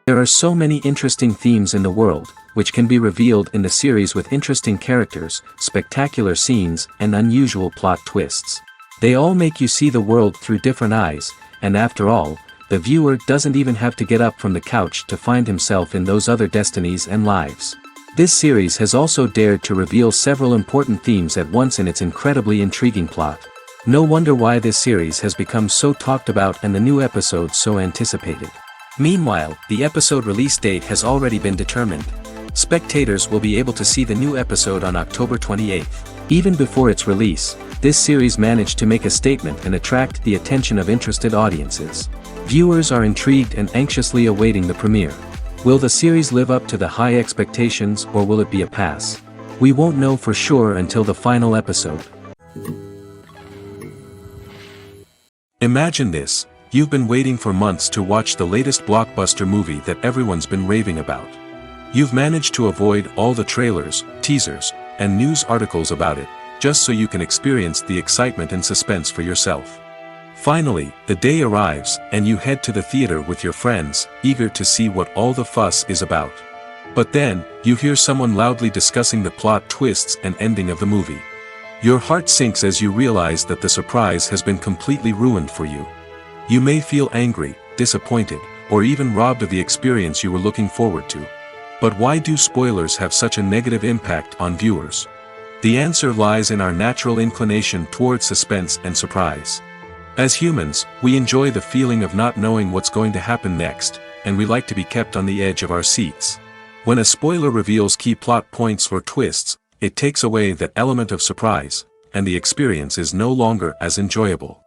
There are so many interesting themes in the world, which can be revealed in the series with interesting characters, spectacular scenes, and unusual plot twists. They all make you see the world through different eyes, and after all, the viewer doesn't even have to get up from the couch to find himself in those other destinies and lives. This series has also dared to reveal several important themes at once in its incredibly intriguing plot. No wonder why this series has become so talked about and the new episodes so anticipated. Meanwhile, the episode release date has already been determined. Spectators will be able to see the new episode on October 28th. Even before its release, this series managed to make a statement and attract the attention of interested audiences. Viewers are intrigued and anxiously awaiting the premiere. Will the series live up to the high expectations or will it be a pass? We won't know for sure until the final episode. Imagine this. You've been waiting for months to watch the latest blockbuster movie that everyone's been raving about. You've managed to avoid all the trailers, teasers, and news articles about it, just so you can experience the excitement and suspense for yourself. Finally, the day arrives, and you head to the theater with your friends, eager to see what all the fuss is about. But then, you hear someone loudly discussing the plot twists and ending of the movie. Your heart sinks as you realize that the surprise has been completely ruined for you. You may feel angry, disappointed, or even robbed of the experience you were looking forward to. But why do spoilers have such a negative impact on viewers? The answer lies in our natural inclination towards suspense and surprise. As humans, we enjoy the feeling of not knowing what's going to happen next, and we like to be kept on the edge of our seats. When a spoiler reveals key plot points or twists, it takes away that element of surprise, and the experience is no longer as enjoyable.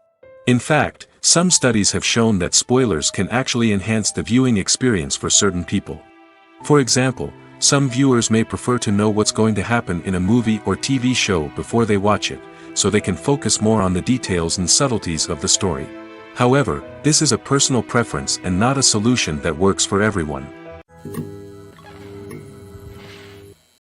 In fact, some studies have shown that spoilers can actually enhance the viewing experience for certain people. For example, some viewers may prefer to know what's going to happen in a movie or TV show before they watch it, so they can focus more on the details and subtleties of the story. However, this is a personal preference and not a solution that works for everyone.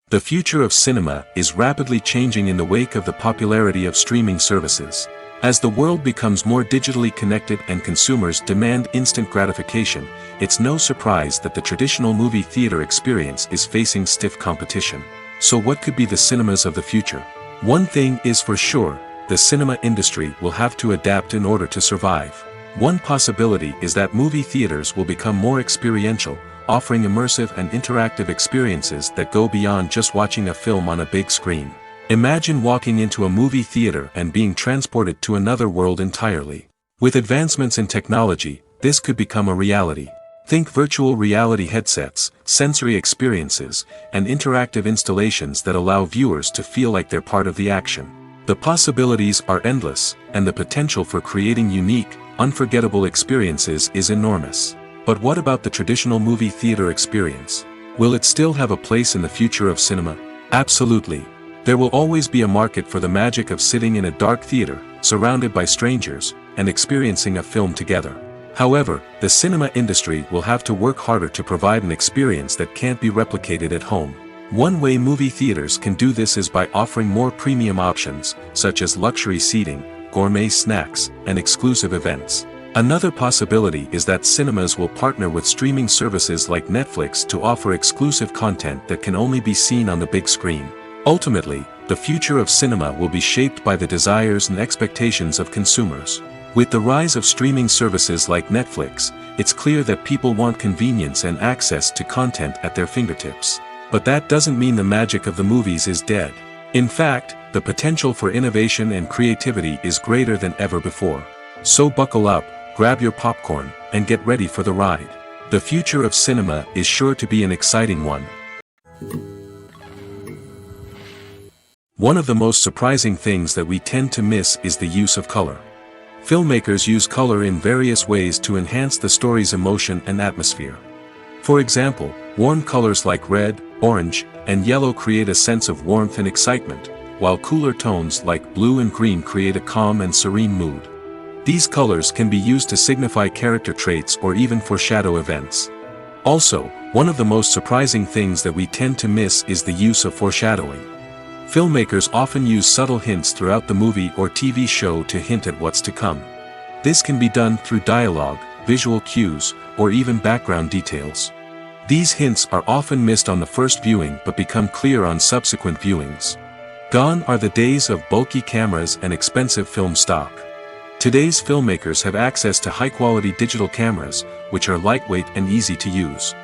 The future of cinema is rapidly changing in the wake of the popularity of streaming services. As the world becomes more digitally connected and consumers demand instant gratification, it's no surprise that the traditional movie theater experience is facing stiff competition. So what could be the cinemas of the future? One thing is for sure, the cinema industry will have to adapt in order to survive. One possibility is that movie theaters will become more experiential, offering immersive and interactive experiences that go beyond just watching a film on a big screen. Imagine walking into a movie theater and being transported to another world entirely. With advancements in technology, this could become a reality. Think virtual reality headsets, sensory experiences, and interactive installations that allow viewers to feel like they're part of the action. The possibilities are endless, and the potential for creating unique, unforgettable experiences is enormous. But what about the traditional movie theater experience? Will it still have a place in the future of cinema? Absolutely. There will always be a market for the magic of sitting in a dark theater, surrounded by strangers, and experiencing a film together. However, the cinema industry will have to work harder to provide an experience that can't be replicated at home. One way movie theaters can do this is by offering more premium options, such as luxury seating, gourmet snacks, and exclusive events. Another possibility is that cinemas will partner with streaming services like Netflix to offer exclusive content that can only be seen on the big screen. Ultimately, the future of cinema will be shaped by the desires and expectations of consumers. With the rise of streaming services like Netflix, it's clear that people want convenience and access to content at their fingertips. But that doesn't mean the magic of the movies is dead. In fact, the potential for innovation and creativity is greater than ever before. So buckle up, grab your popcorn, and get ready for the ride. The future of cinema is sure to be an exciting one. One of the most surprising things that we tend to miss is the use of color. Filmmakers use color in various ways to enhance the story's emotion and atmosphere. For example, warm colors like red, orange, and yellow create a sense of warmth and excitement, while cooler tones like blue and green create a calm and serene mood. These colors can be used to signify character traits or even foreshadow events. Also, one of the most surprising things that we tend to miss is the use of foreshadowing. Filmmakers often use subtle hints throughout the movie or TV show to hint at what's to come. This can be done through dialogue, visual cues, or even background details. These hints are often missed on the first viewing but become clear on subsequent viewings. Gone are the days of bulky cameras and expensive film stock. Today's filmmakers have access to high-quality digital cameras, which are lightweight and easy to use.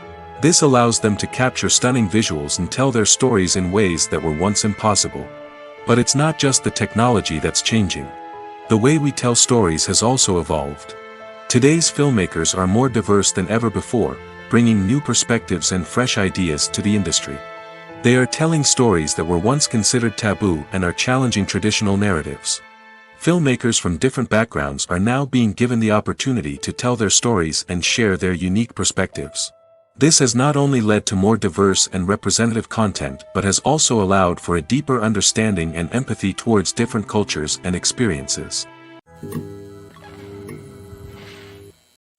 This allows them to capture stunning visuals and tell their stories in ways that were once impossible. But it's not just the technology that's changing. The way we tell stories has also evolved. Today's filmmakers are more diverse than ever before, bringing new perspectives and fresh ideas to the industry. They are telling stories that were once considered taboo and are challenging traditional narratives. Filmmakers from different backgrounds are now being given the opportunity to tell their stories and share their unique perspectives. This has not only led to more diverse and representative content but has also allowed for a deeper understanding and empathy towards different cultures and experiences.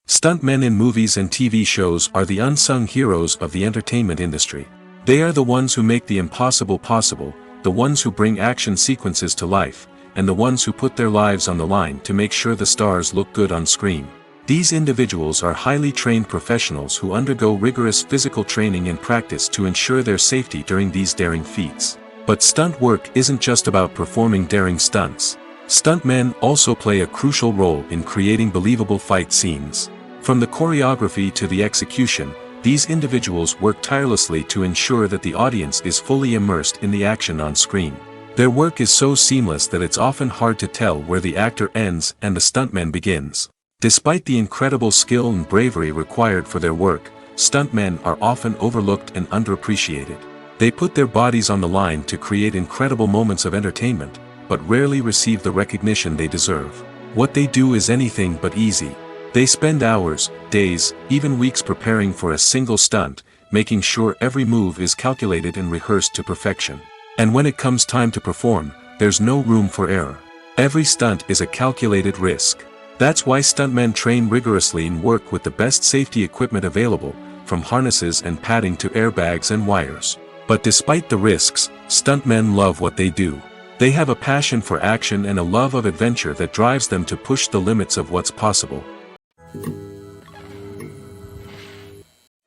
Stuntmen in movies and TV shows are the unsung heroes of the entertainment industry. They are the ones who make the impossible possible, the ones who bring action sequences to life, and the ones who put their lives on the line to make sure the stars look good on screen. These individuals are highly trained professionals who undergo rigorous physical training and practice to ensure their safety during these daring feats. But stunt work isn't just about performing daring stunts. Stuntmen also play a crucial role in creating believable fight scenes. From the choreography to the execution, these individuals work tirelessly to ensure that the audience is fully immersed in the action on screen. Their work is so seamless that it's often hard to tell where the actor ends and the stuntman begins. Despite the incredible skill and bravery required for their work, stuntmen are often overlooked and underappreciated. They put their bodies on the line to create incredible moments of entertainment, but rarely receive the recognition they deserve. What they do is anything but easy. They spend hours, days, even weeks preparing for a single stunt, making sure every move is calculated and rehearsed to perfection. And when it comes time to perform, there's no room for error. Every stunt is a calculated risk. That's why stuntmen train rigorously and work with the best safety equipment available, from harnesses and padding to airbags and wires. But despite the risks, stuntmen love what they do. They have a passion for action and a love of adventure that drives them to push the limits of what's possible.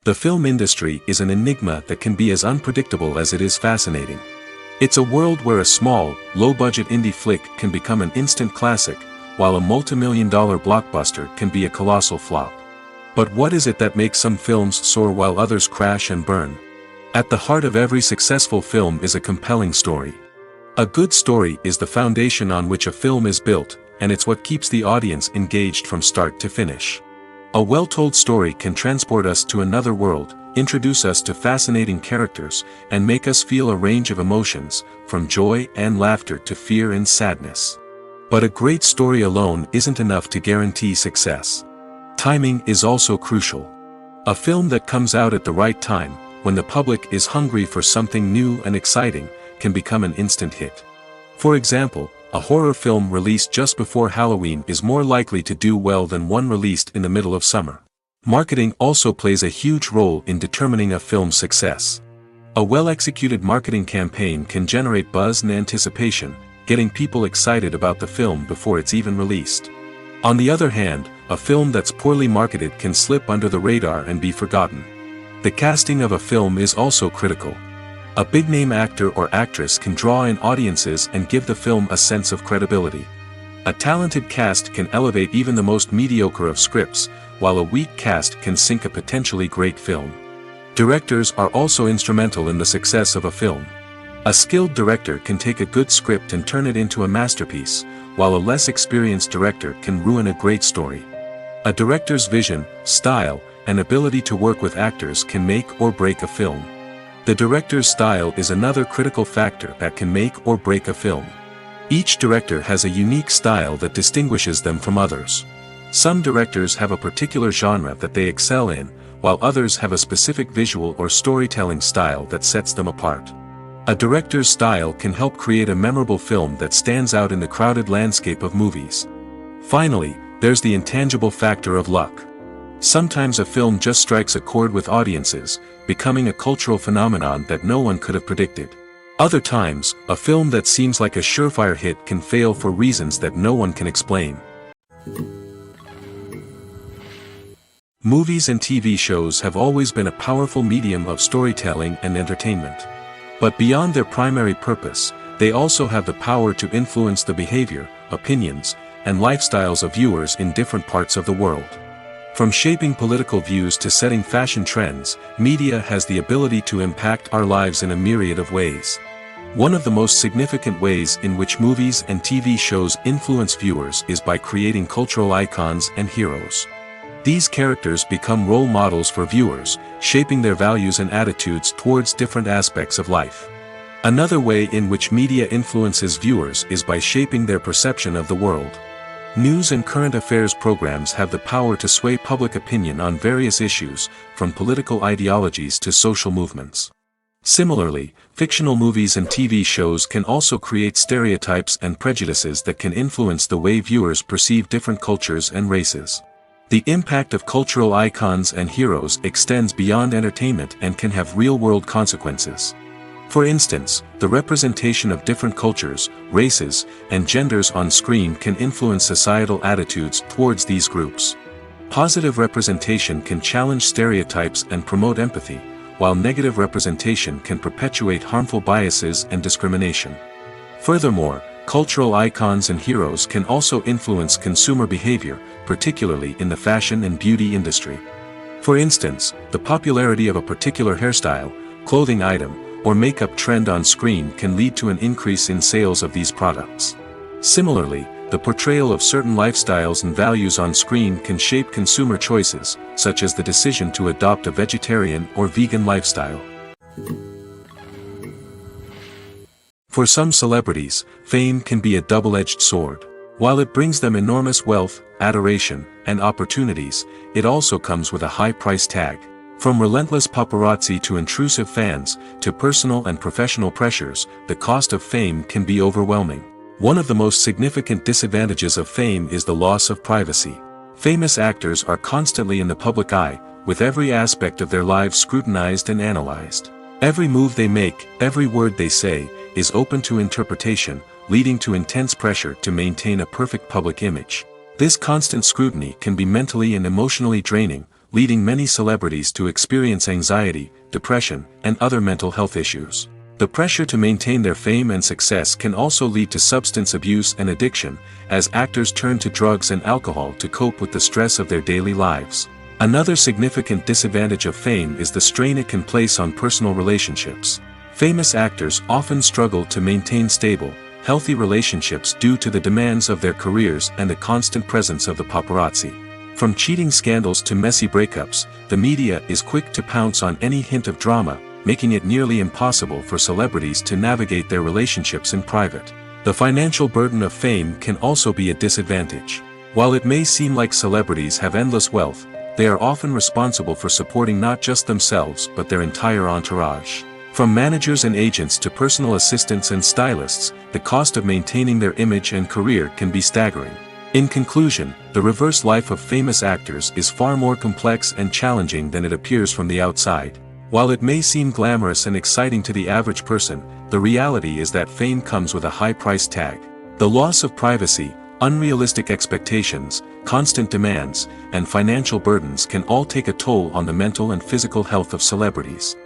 The film industry is an enigma that can be as unpredictable as it is fascinating. It's a world where a small, low-budget indie flick can become an instant classic, while a multi-million-dollar blockbuster can be a colossal flop. But what is it that makes some films soar while others crash and burn? At the heart of every successful film is a compelling story. A good story is the foundation on which a film is built, and it's what keeps the audience engaged from start to finish. A well-told story can transport us to another world, introduce us to fascinating characters, and make us feel a range of emotions, from joy and laughter to fear and sadness. But a great story alone isn't enough to guarantee success. Timing is also crucial. A film that comes out at the right time, when the public is hungry for something new and exciting, can become an instant hit. For example, a horror film released just before Halloween is more likely to do well than one released in the middle of summer. Marketing also plays a huge role in determining a film's success. A well-executed marketing campaign can generate buzz and anticipation, getting people excited about the film before it's even released. On the other hand, a film that's poorly marketed can slip under the radar and be forgotten. The casting of a film is also critical. A big-name actor or actress can draw in audiences and give the film a sense of credibility. A talented cast can elevate even the most mediocre of scripts, while a weak cast can sink a potentially great film. Directors are also instrumental in the success of a film. A skilled director can take a good script and turn it into a masterpiece, while a less experienced director can ruin a great story. A director's vision, style, and ability to work with actors can make or break a film. The director's style is another critical factor that can make or break a film. Each director has a unique style that distinguishes them from others. Some directors have a particular genre that they excel in, while others have a specific visual or storytelling style that sets them apart. A director's style can help create a memorable film that stands out in the crowded landscape of movies. Finally, there's the intangible factor of luck. Sometimes a film just strikes a chord with audiences, becoming a cultural phenomenon that no one could have predicted. Other times, a film that seems like a surefire hit can fail for reasons that no one can explain. Movies and TV shows have always been a powerful medium of storytelling and entertainment. But beyond their primary purpose, they also have the power to influence the behavior, opinions, and lifestyles of viewers in different parts of the world. From shaping political views to setting fashion trends, media has the ability to impact our lives in a myriad of ways. One of the most significant ways in which movies and TV shows influence viewers is by creating cultural icons and heroes. These characters become role models for viewers, shaping their values and attitudes towards different aspects of life. Another way in which media influences viewers is by shaping their perception of the world. News and current affairs programs have the power to sway public opinion on various issues, from political ideologies to social movements. Similarly, fictional movies and TV shows can also create stereotypes and prejudices that can influence the way viewers perceive different cultures and races. The impact of cultural icons and heroes extends beyond entertainment and can have real-world consequences. For instance, the representation of different cultures, races, and genders on screen can influence societal attitudes towards these groups. Positive representation can challenge stereotypes and promote empathy, while negative representation can perpetuate harmful biases and discrimination. Furthermore, cultural icons and heroes can also influence consumer behavior, particularly in the fashion and beauty industry. For instance, the popularity of a particular hairstyle, clothing item, or makeup trend on screen can lead to an increase in sales of these products. Similarly, the portrayal of certain lifestyles and values on screen can shape consumer choices, such as the decision to adopt a vegetarian or vegan lifestyle. For some celebrities, fame can be a double-edged sword. While it brings them enormous wealth, adoration, and opportunities, it also comes with a high price tag. From relentless paparazzi to intrusive fans, to personal and professional pressures, the cost of fame can be overwhelming. One of the most significant disadvantages of fame is the loss of privacy. Famous actors are constantly in the public eye, with every aspect of their lives scrutinized and analyzed. Every move they make, every word they say, is open to interpretation, leading to intense pressure to maintain a perfect public image. This constant scrutiny can be mentally and emotionally draining, leading many celebrities to experience anxiety, depression, and other mental health issues. The pressure to maintain their fame and success can also lead to substance abuse and addiction, as actors turn to drugs and alcohol to cope with the stress of their daily lives. Another significant disadvantage of fame is the strain it can place on personal relationships. Famous actors often struggle to maintain stable, healthy relationships due to the demands of their careers and the constant presence of the paparazzi. From cheating scandals to messy breakups, the media is quick to pounce on any hint of drama, making it nearly impossible for celebrities to navigate their relationships in private. The financial burden of fame can also be a disadvantage. While it may seem like celebrities have endless wealth, they are often responsible for supporting not just themselves but their entire entourage. From managers and agents to personal assistants and stylists, the cost of maintaining their image and career can be staggering. In conclusion, the reverse life of famous actors is far more complex and challenging than it appears from the outside. While it may seem glamorous and exciting to the average person, the reality is that fame comes with a high price tag. The loss of privacy, unrealistic expectations, constant demands, and financial burdens can all take a toll on the mental and physical health of celebrities.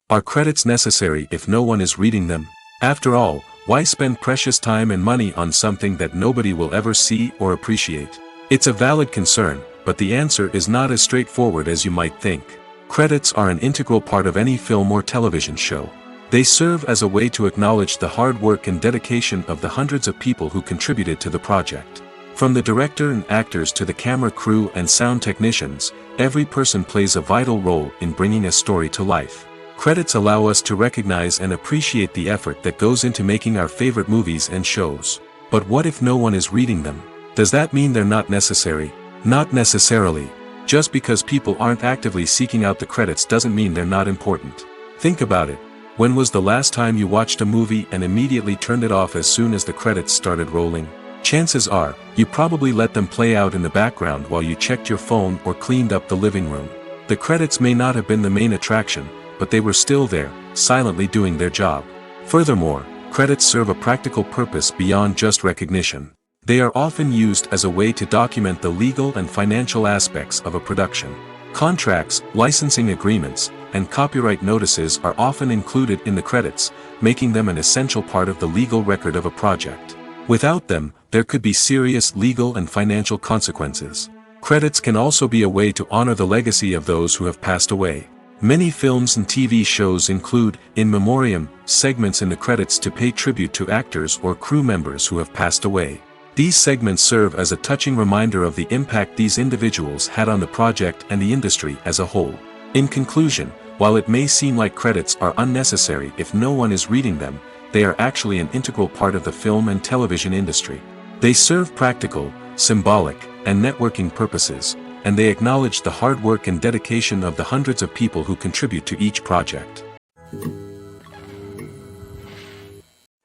Are credits necessary if no one is reading them? After all, why spend precious time and money on something that nobody will ever see or appreciate? It's a valid concern, but the answer is not as straightforward as you might think. Credits are an integral part of any film or television show. They serve as a way to acknowledge the hard work and dedication of the hundreds of people who contributed to the project. From the director and actors to the camera crew and sound technicians, every person plays a vital role in bringing a story to life. Credits allow us to recognize and appreciate the effort that goes into making our favorite movies and shows. But what if no one is reading them? Does that mean they're not necessary? Not necessarily. Just because people aren't actively seeking out the credits doesn't mean they're not important. Think about it. When was the last time you watched a movie and immediately turned it off as soon as the credits started rolling? Chances are, you probably let them play out in the background while you checked your phone or cleaned up the living room. The credits may not have been the main attraction, but they were still there, silently doing their job. Furthermore, credits serve a practical purpose beyond just recognition. They are often used as a way to document the legal and financial aspects of a production. Contracts, licensing agreements, and copyright notices are often included in the credits, making them an essential part of the legal record of a project. Without them, there could be serious legal and financial consequences. Credits can also be a way to honor the legacy of those who have passed away. Many films and TV shows include, in memoriam, segments in the credits to pay tribute to actors or crew members who have passed away. These segments serve as a touching reminder of the impact these individuals had on the project and the industry as a whole. In conclusion, while it may seem like credits are unnecessary if no one is reading them, they are actually an integral part of the film and television industry. They serve practical, symbolic, and networking purposes, and they acknowledge the hard work and dedication of the hundreds of people who contribute to each project.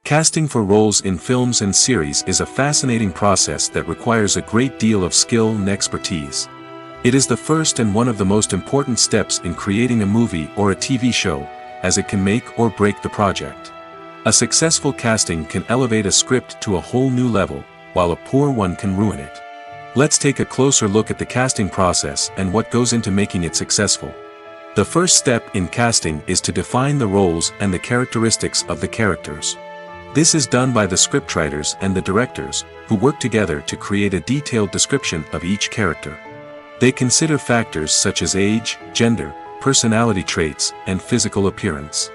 Casting for roles in films and series is a fascinating process that requires a great deal of skill and expertise. It is the first and one of the most important steps in creating a movie or a TV show, as it can make or break the project. A successful casting can elevate a script to a whole new level, while a poor one can ruin it. Let's take a closer look at the casting process and what goes into making it successful. The first step in casting is to define the roles and the characteristics of the characters. This is done by the scriptwriters and the directors, who work together to create a detailed description of each character. They consider factors such as age, gender, personality traits, and physical appearance.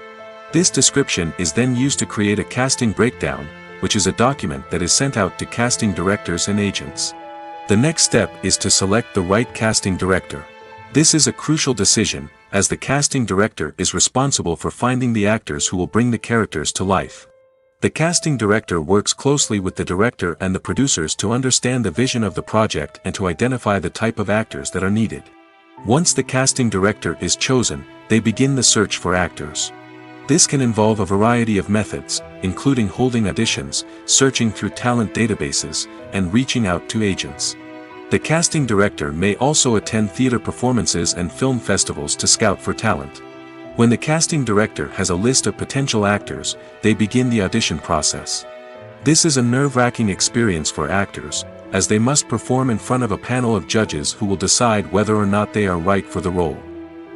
This description is then used to create a casting breakdown, which is a document that is sent out to casting directors and agents. The next step is to select the right casting director. This is a crucial decision, as the casting director is responsible for finding the actors who will bring the characters to life. The casting director works closely with the director and the producers to understand the vision of the project and to identify the type of actors that are needed. Once the casting director is chosen, they begin the search for actors. This can involve a variety of methods, including holding auditions, searching through talent databases, and reaching out to agents. The casting director may also attend theater performances and film festivals to scout for talent. When the casting director has a list of potential actors, they begin the audition process. This is a nerve-wracking experience for actors, as they must perform in front of a panel of judges who will decide whether or not they are right for the role.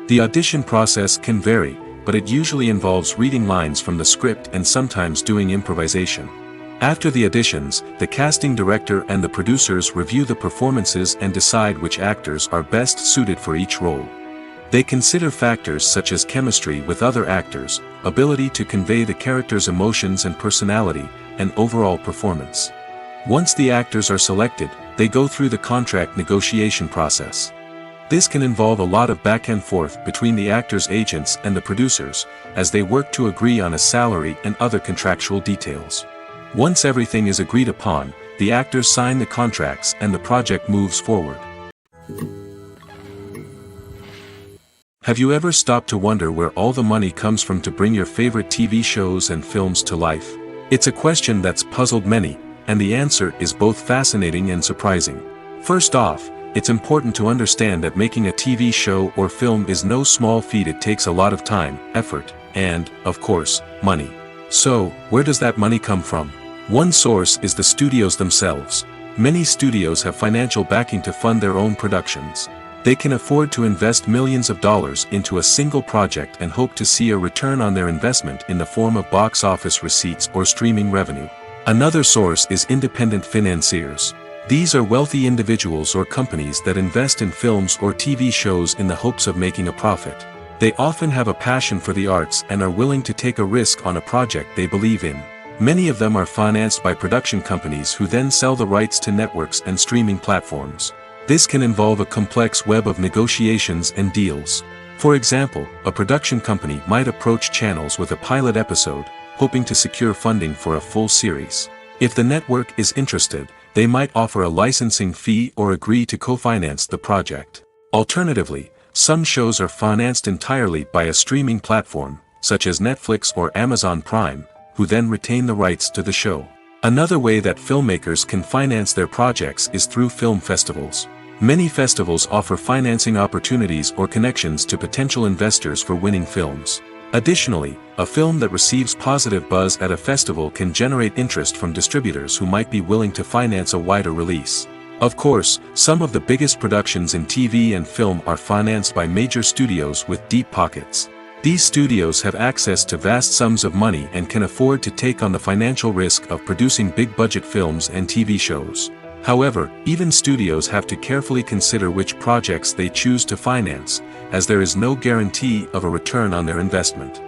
The audition process can vary, but it usually involves reading lines from the script and sometimes doing improvisation. After the auditions, the casting director and the producers review the performances and decide which actors are best suited for each role. They consider factors such as chemistry with other actors, ability to convey the character's emotions and personality, and overall performance. Once the actors are selected, they go through the contract negotiation process. This can involve a lot of back and forth between the actors' agents and the producers, as they work to agree on a salary and other contractual details. Once everything is agreed upon, the actors sign the contracts and the project moves forward. Have you ever stopped to wonder where all the money comes from to bring your favorite TV shows and films to life? It's a question that's puzzled many, and the answer is both fascinating and surprising. First off, it's important to understand that making a TV show or film is no small feat. It takes a lot of time, effort, and, of course, money. So, where does that money come from? One source is the studios themselves. Many studios have financial backing to fund their own productions. They can afford to invest millions of dollars into a single project and hope to see a return on their investment in the form of box office receipts or streaming revenue. Another source is independent financiers. These are wealthy individuals or companies that invest in films or TV shows in the hopes of making a profit. They often have a passion for the arts and are willing to take a risk on a project they believe in. Many of them are financed by production companies who then sell the rights to networks and streaming platforms. This can involve a complex web of negotiations and deals. For example, a production company might approach channels with a pilot episode, hoping to secure funding for a full series. If the network is interested, they might offer a licensing fee or agree to co-finance the project. Alternatively, some shows are financed entirely by a streaming platform, such as Netflix or Amazon Prime, who then retain the rights to the show. Another way that filmmakers can finance their projects is through film festivals. Many festivals offer financing opportunities or connections to potential investors for winning films. Additionally, a film that receives positive buzz at a festival can generate interest from distributors who might be willing to finance a wider release. Of course, some of the biggest productions in TV and film are financed by major studios with deep pockets. These studios have access to vast sums of money and can afford to take on the financial risk of producing big-budget films and TV shows. However, even studios have to carefully consider which projects they choose to finance, as there is no guarantee of a return on their investment.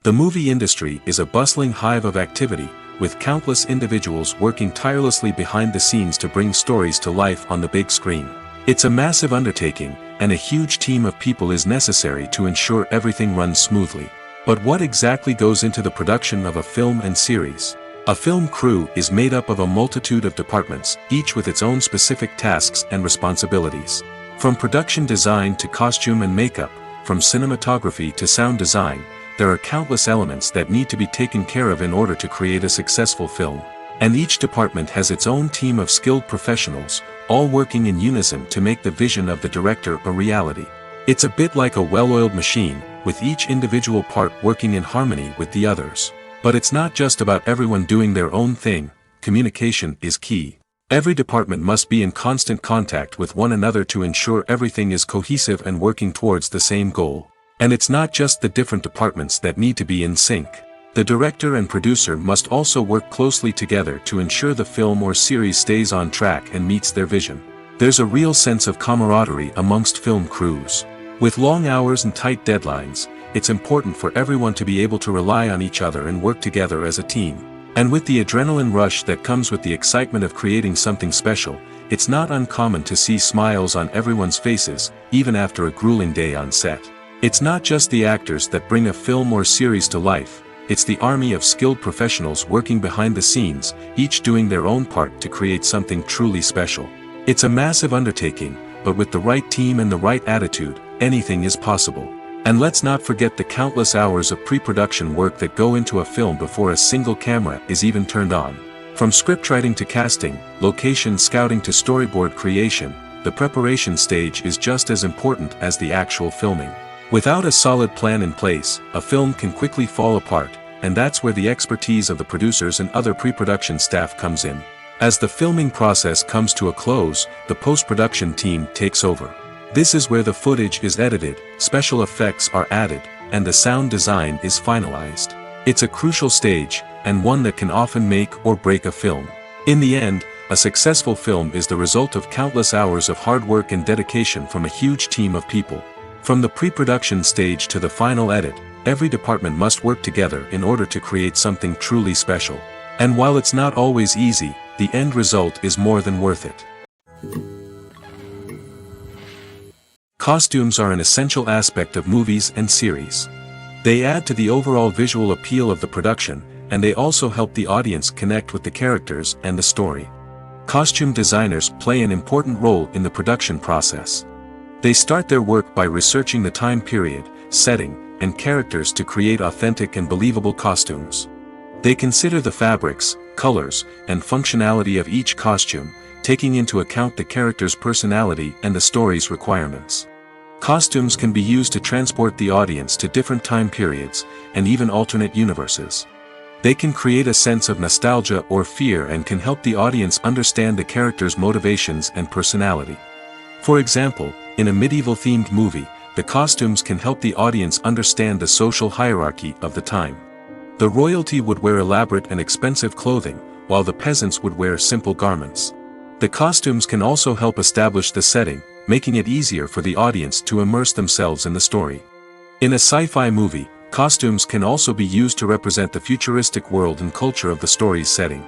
The movie industry is a bustling hive of activity, with countless individuals working tirelessly behind the scenes to bring stories to life on the big screen. It's a massive undertaking, and a huge team of people is necessary to ensure everything runs smoothly. But what exactly goes into the production of a film and series? A film crew is made up of a multitude of departments, each with its own specific tasks and responsibilities. From production design to costume and makeup, from cinematography to sound design, there are countless elements that need to be taken care of in order to create a successful film. And each department has its own team of skilled professionals, all working in unison to make the vision of the director a reality. It's a bit like a well-oiled machine, with each individual part working in harmony with the others. But it's not just about everyone doing their own thing. Communication is key. Every department must be in constant contact with one another to ensure everything is cohesive and working towards the same goal. And it's not just the different departments that need to be in sync. The director and producer must also work closely together to ensure the film or series stays on track and meets their vision. There's a real sense of camaraderie amongst film crews. With long hours and tight deadlines, it's important for everyone to be able to rely on each other and work together as a team. And with the adrenaline rush that comes with the excitement of creating something special, it's not uncommon to see smiles on everyone's faces, even after a grueling day on set. It's not just the actors that bring a film or series to life, it's the army of skilled professionals working behind the scenes, each doing their own part to create something truly special. It's a massive undertaking, but with the right team and the right attitude, anything is possible. And let's not forget the countless hours of pre-production work that go into a film before a single camera is even turned on. From scriptwriting to casting, location scouting to storyboard creation, the preparation stage is just as important as the actual filming. Without a solid plan in place, a film can quickly fall apart, and that's where the expertise of the producers and other pre-production staff comes in. As the filming process comes to a close, the post-production team takes over. This is where the footage is edited, special effects are added, and the sound design is finalized. It's a crucial stage, and one that can often make or break a film. In the end, a successful film is the result of countless hours of hard work and dedication from a huge team of people. From the pre-production stage to the final edit, every department must work together in order to create something truly special. And while it's not always easy, the end result is more than worth it. Costumes are an essential aspect of movies and series. They add to the overall visual appeal of the production, and they also help the audience connect with the characters and the story. Costume designers play an important role in the production process. They start their work by researching the time period, setting, and characters to create authentic and believable costumes. They consider the fabrics, colors, and functionality of each costume, taking into account the character's personality and the story's requirements. Costumes can be used to transport the audience to different time periods, and even alternate universes. They can create a sense of nostalgia or fear and can help the audience understand the character's motivations and personality. For example, in a medieval-themed movie, the costumes can help the audience understand the social hierarchy of the time. The royalty would wear elaborate and expensive clothing, while the peasants would wear simple garments. The costumes can also help establish the setting, making it easier for the audience to immerse themselves in the story. In a sci-fi movie, costumes can also be used to represent the futuristic world and culture of the story's setting.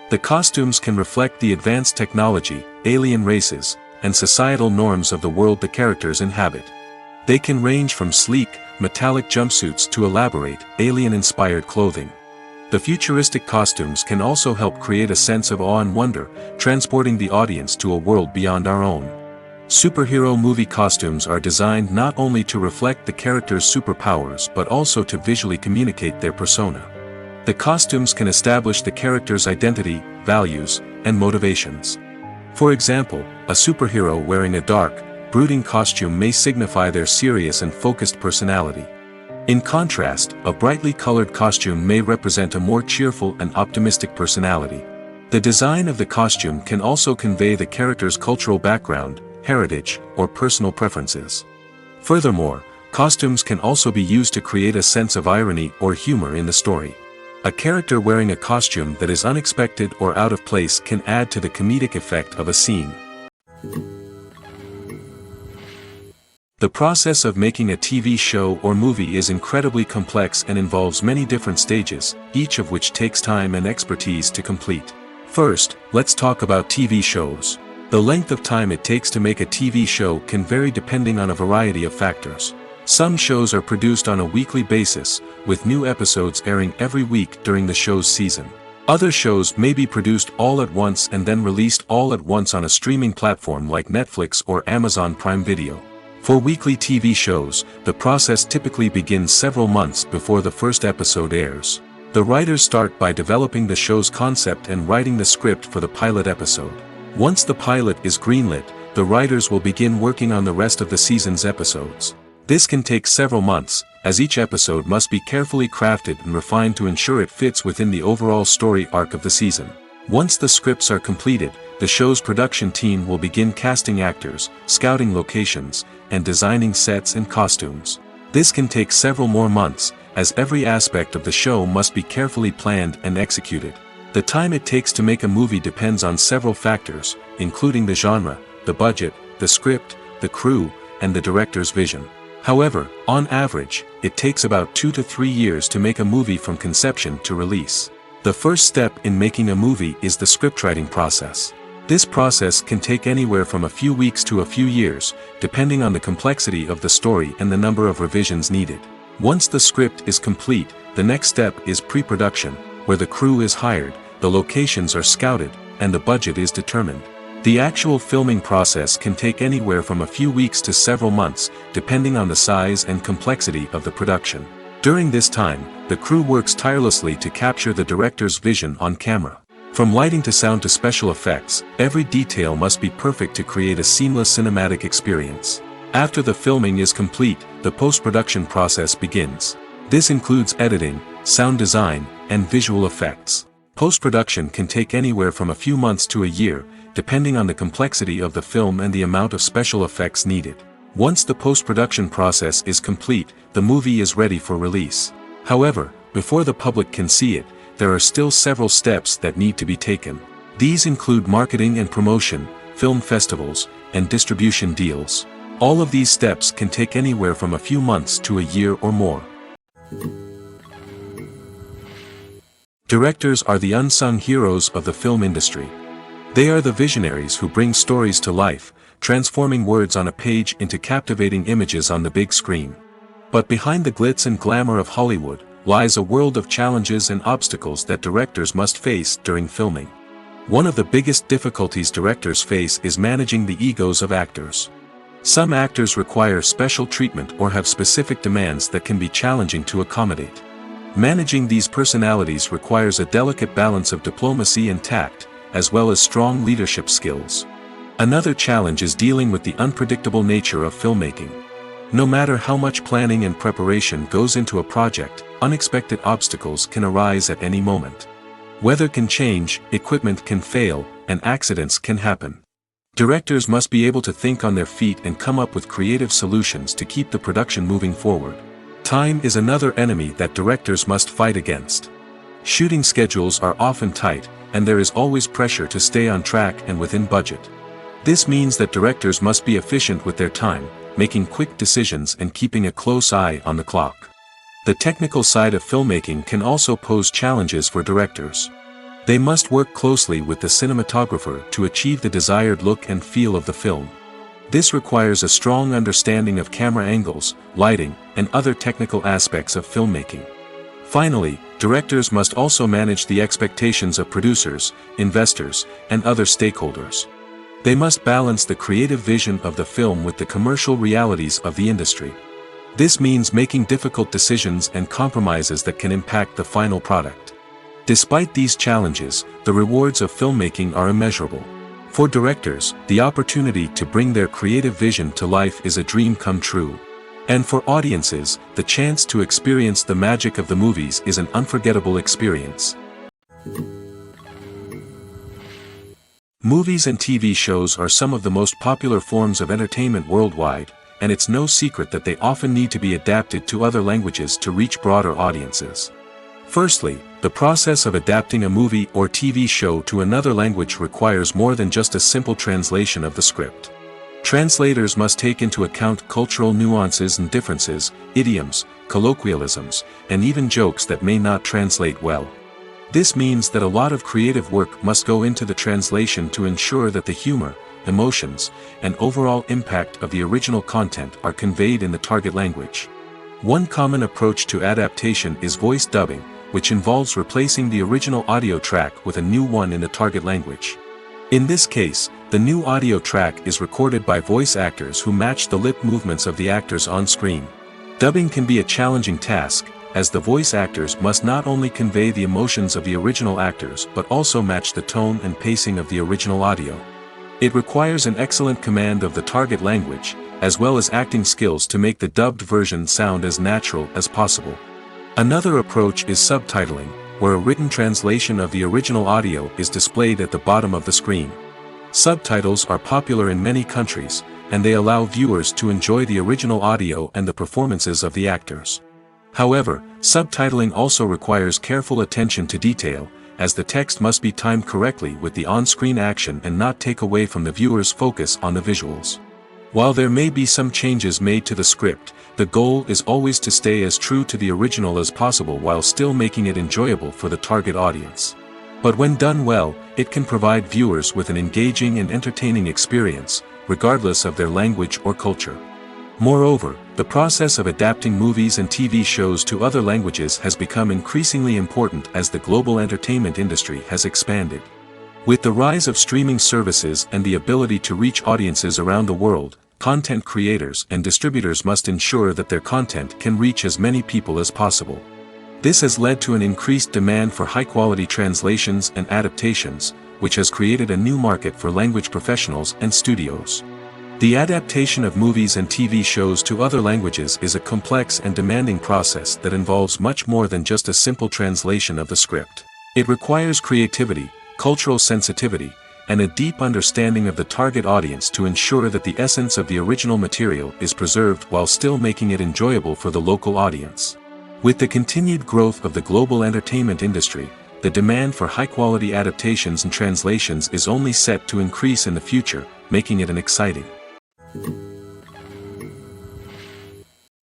The costumes can reflect the advanced technology, alien races, and societal norms of the world the characters inhabit. They can range from sleek, metallic jumpsuits to elaborate, alien-inspired clothing. The futuristic costumes can also help create a sense of awe and wonder, transporting the audience to a world beyond our own. Superhero movie costumes are designed not only to reflect the character's superpowers but also to visually communicate their persona. The costumes can establish the character's identity, values, and motivations. For example, a superhero wearing a dark, brooding costume may signify their serious and focused personality. In contrast, a brightly colored costume may represent a more cheerful and optimistic personality. The design of the costume can also convey the character's cultural background, heritage, or personal preferences. Furthermore, costumes can also be used to create a sense of irony or humor in the story. A character wearing a costume that is unexpected or out of place can add to the comedic effect of a scene. The process of making a TV show or movie is incredibly complex and involves many different stages, each of which takes time and expertise to complete. First, let's talk about TV shows. The length of time it takes to make a TV show can vary depending on a variety of factors. Some shows are produced on a weekly basis, with new episodes airing every week during the show's season. Other shows may be produced all at once and then released all at once on a streaming platform like Netflix or Amazon Prime Video. For weekly TV shows, the process typically begins several months before the first episode airs. The writers start by developing the show's concept and writing the script for the pilot episode. Once the pilot is greenlit, the writers will begin working on the rest of the season's episodes. This can take several months, as each episode must be carefully crafted and refined to ensure it fits within the overall story arc of the season. Once the scripts are completed, the show's production team will begin casting actors, scouting locations, and designing sets and costumes. This can take several more months, as every aspect of the show must be carefully planned and executed. The time it takes to make a movie depends on several factors, including the genre, the budget, the script, the crew, and the director's vision. However, on average, it takes about 2 to 3 years to make a movie from conception to release. The first step in making a movie is the scriptwriting process. This process can take anywhere from a few weeks to a few years, depending on the complexity of the story and the number of revisions needed. Once the script is complete, the next step is pre-production, where the crew is hired, the locations are scouted, and the budget is determined. The actual filming process can take anywhere from a few weeks to several months, depending on the size and complexity of the production. During this time, the crew works tirelessly to capture the director's vision on camera. From lighting to sound to special effects, every detail must be perfect to create a seamless cinematic experience. After the filming is complete, the post-production process begins. This includes editing, sound design, and visual effects. Post-production can take anywhere from a few months to a year, depending on the complexity of the film and the amount of special effects needed. Once the post-production process is complete, the movie is ready for release. However, before the public can see it, there are still several steps that need to be taken. These include marketing and promotion, film festivals, and distribution deals. All of these steps can take anywhere from a few months to a year or more. Directors are the unsung heroes of the film industry. They are the visionaries who bring stories to life, transforming words on a page into captivating images on the big screen. But behind the glitz and glamour of Hollywood, lies a world of challenges and obstacles that directors must face during filming. One of the biggest difficulties directors face is managing the egos of actors. Some actors require special treatment or have specific demands that can be challenging to accommodate. Managing these personalities requires a delicate balance of diplomacy and tact, as well as strong leadership skills. Another challenge is dealing with the unpredictable nature of filmmaking. No matter how much planning and preparation goes into a project, unexpected obstacles can arise at any moment. Weather can change, equipment can fail, and accidents can happen. Directors must be able to think on their feet and come up with creative solutions to keep the production moving forward. Time is another enemy that directors must fight against. Shooting schedules are often tight, and there is always pressure to stay on track and within budget. This means that directors must be efficient with their time, making quick decisions and keeping a close eye on the clock. The technical side of filmmaking can also pose challenges for directors. They must work closely with the cinematographer to achieve the desired look and feel of the film. This requires a strong understanding of camera angles, lighting, and other technical aspects of filmmaking. Finally, directors must also manage the expectations of producers, investors, and other stakeholders. They must balance the creative vision of the film with the commercial realities of the industry. This means making difficult decisions and compromises that can impact the final product. Despite these challenges, the rewards of filmmaking are immeasurable. For directors, the opportunity to bring their creative vision to life is a dream come true. And for audiences, the chance to experience the magic of the movies is an unforgettable experience. Movies and TV shows are some of the most popular forms of entertainment worldwide, and it's no secret that they often need to be adapted to other languages to reach broader audiences. Firstly, the process of adapting a movie or TV show to another language requires more than just a simple translation of the script. Translators must take into account cultural nuances and differences, idioms, colloquialisms, and even jokes that may not translate well. This means that a lot of creative work must go into the translation to ensure that the humor, emotions, and overall impact of the original content are conveyed in the target language. One common approach to adaptation is voice dubbing, which involves replacing the original audio track with a new one in the target language. In this case, the new audio track is recorded by voice actors who match the lip movements of the actors on screen. Dubbing can be a challenging task, as the voice actors must not only convey the emotions of the original actors but also match the tone and pacing of the original audio. It requires an excellent command of the target language, as well as acting skills to make the dubbed version sound as natural as possible. Another approach is subtitling, where a written translation of the original audio is displayed at the bottom of the screen. Subtitles are popular in many countries, and they allow viewers to enjoy the original audio and the performances of the actors. However, subtitling also requires careful attention to detail, as the text must be timed correctly with the on-screen action and not take away from the viewer's focus on the visuals. While there may be some changes made to the script, the goal is always to stay as true to the original as possible while still making it enjoyable for the target audience. But when done well, it can provide viewers with an engaging and entertaining experience, regardless of their language or culture. Moreover, the process of adapting movies and TV shows to other languages has become increasingly important as the global entertainment industry has expanded. With the rise of streaming services and the ability to reach audiences around the world, content creators and distributors must ensure that their content can reach as many people as possible. This has led to an increased demand for high-quality translations and adaptations, which has created a new market for language professionals and studios. The adaptation of movies and TV shows to other languages is a complex and demanding process that involves much more than just a simple translation of the script. It requires creativity, cultural sensitivity, and a deep understanding of the target audience to ensure that the essence of the original material is preserved while still making it enjoyable for the local audience. With the continued growth of the global entertainment industry, the demand for high-quality adaptations and translations is only set to increase in the future, making it an exciting.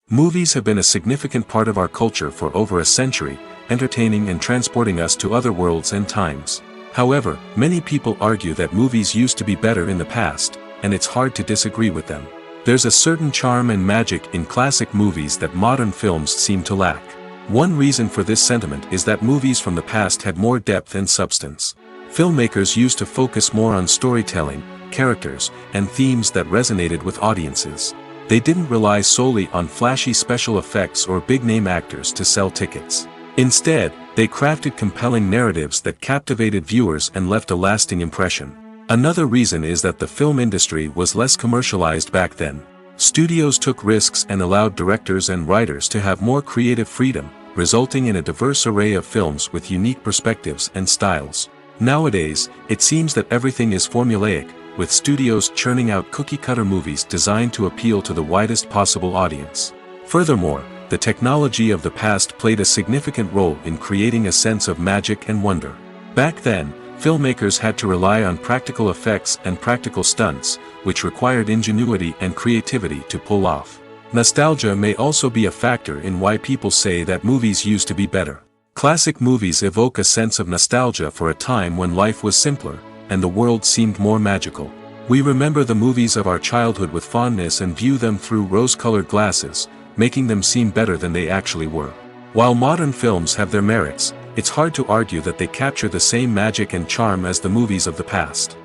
Movies have been a significant part of our culture for over a century, entertaining and transporting us to other worlds and times. However, many people argue that movies used to be better in the past, and it's hard to disagree with them. There's a certain charm and magic in classic movies that modern films seem to lack. One reason for this sentiment is that movies from the past had more depth and substance. Filmmakers used to focus more on storytelling, characters, and themes that resonated with audiences. They didn't rely solely on flashy special effects or big-name actors to sell tickets. Instead, they crafted compelling narratives that captivated viewers and left a lasting impression. Another reason is that the film industry was less commercialized back then. Studios took risks and allowed directors and writers to have more creative freedom, resulting in a diverse array of films with unique perspectives and styles. Nowadays, it seems that everything is formulaic, with studios churning out cookie-cutter movies designed to appeal to the widest possible audience. Furthermore, the technology of the past played a significant role in creating a sense of magic and wonder. Back then, filmmakers had to rely on practical effects and practical stunts, which required ingenuity and creativity to pull off. Nostalgia may also be a factor in why people say that movies used to be better. Classic movies evoke a sense of nostalgia for a time when life was simpler, and the world seemed more magical. We remember the movies of our childhood with fondness and view them through rose-colored glasses, making them seem better than they actually were. While modern films have their merits, it's hard to argue that they capture the same magic and charm as the movies of the past.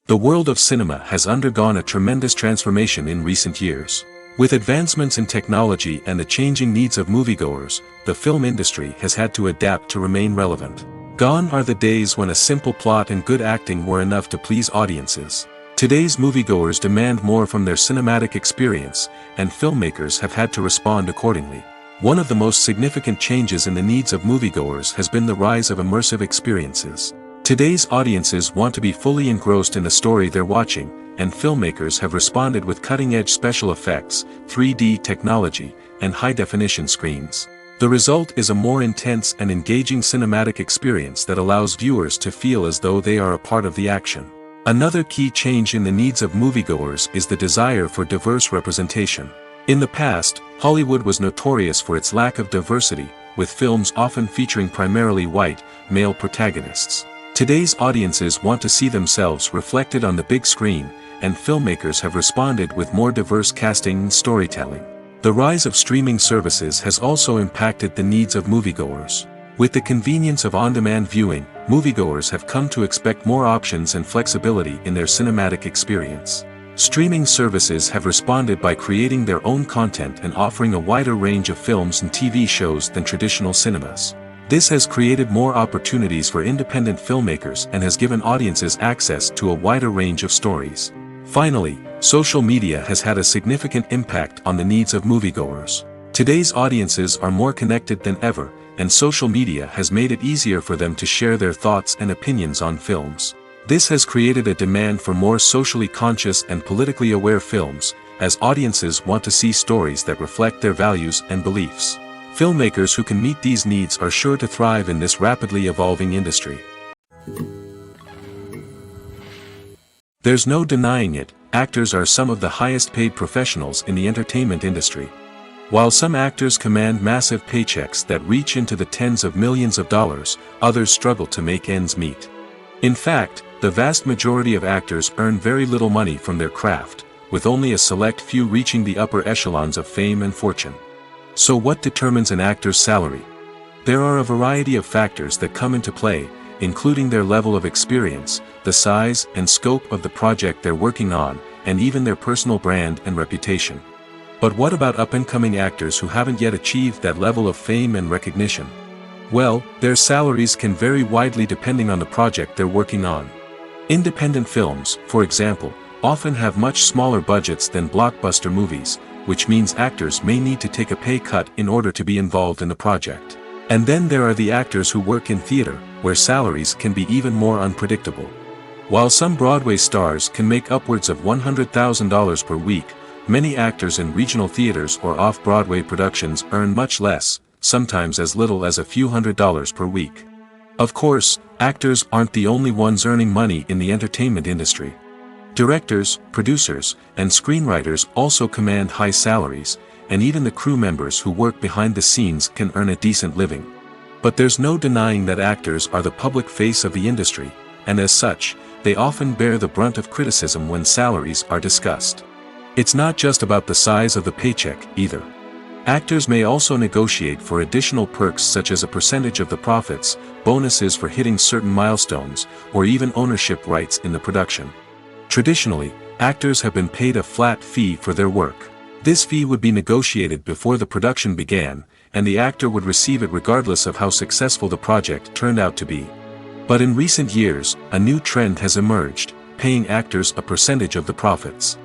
The world of cinema has undergone a tremendous transformation in recent years. With advancements in technology and the changing needs of moviegoers, the film industry has had to adapt to remain relevant. Gone are the days when a simple plot and good acting were enough to please audiences. Today's moviegoers demand more from their cinematic experience, and filmmakers have had to respond accordingly. One of the most significant changes in the needs of moviegoers has been the rise of immersive experiences. Today's audiences want to be fully engrossed in the story they're watching, and filmmakers have responded with cutting-edge special effects, 3D technology, and high-definition screens. The result is a more intense and engaging cinematic experience that allows viewers to feel as though they are a part of the action. Another key change in the needs of moviegoers is the desire for diverse representation. In the past, Hollywood was notorious for its lack of diversity, with films often featuring primarily white, male protagonists. Today's audiences want to see themselves reflected on the big screen, and filmmakers have responded with more diverse casting and storytelling. The rise of streaming services has also impacted the needs of moviegoers. With the convenience of on-demand viewing, moviegoers have come to expect more options and flexibility in their cinematic experience. Streaming services have responded by creating their own content and offering a wider range of films and TV shows than traditional cinemas. This has created more opportunities for independent filmmakers and has given audiences access to a wider range of stories. Finally, social media has had a significant impact on the needs of moviegoers. Today's audiences are more connected than ever, and social media has made it easier for them to share their thoughts and opinions on films. This has created a demand for more socially conscious and politically aware films, as audiences want to see stories that reflect their values and beliefs. Filmmakers who can meet these needs are sure to thrive in this rapidly evolving industry. There's no denying it, actors are some of the highest paid professionals in the entertainment industry. While some actors command massive paychecks that reach into the tens of millions of dollars, others struggle to make ends meet. In fact, the vast majority of actors earn very little money from their craft, with only a select few reaching the upper echelons of fame and fortune. So what determines an actor's salary? There are a variety of factors that come into play, including their level of experience, the size and scope of the project they're working on, and even their personal brand and reputation. But what about up-and-coming actors who haven't yet achieved that level of fame and recognition? Well, their salaries can vary widely depending on the project they're working on. Independent films, for example, often have much smaller budgets than blockbuster movies, which means actors may need to take a pay cut in order to be involved in the project. And then there are the actors who work in theater, where salaries can be even more unpredictable. While some Broadway stars can make upwards of $100,000 per week, many actors in regional theaters or off-Broadway productions earn much less, sometimes as little as a few $100s per week. Of course, actors aren't the only ones earning money in the entertainment industry. Directors, producers, and screenwriters also command high salaries, and even the crew members who work behind the scenes can earn a decent living. But there's no denying that actors are the public face of the industry, and as such, they often bear the brunt of criticism when salaries are discussed. It's not just about the size of the paycheck, either. Actors may also negotiate for additional perks such as a percentage of the profits, bonuses for hitting certain milestones, or even ownership rights in the production. Traditionally, actors have been paid a flat fee for their work. This fee would be negotiated before the production began, and the actor would receive it regardless of how successful the project turned out to be. But in recent years, a new trend has emerged, paying actors a percentage of the profits.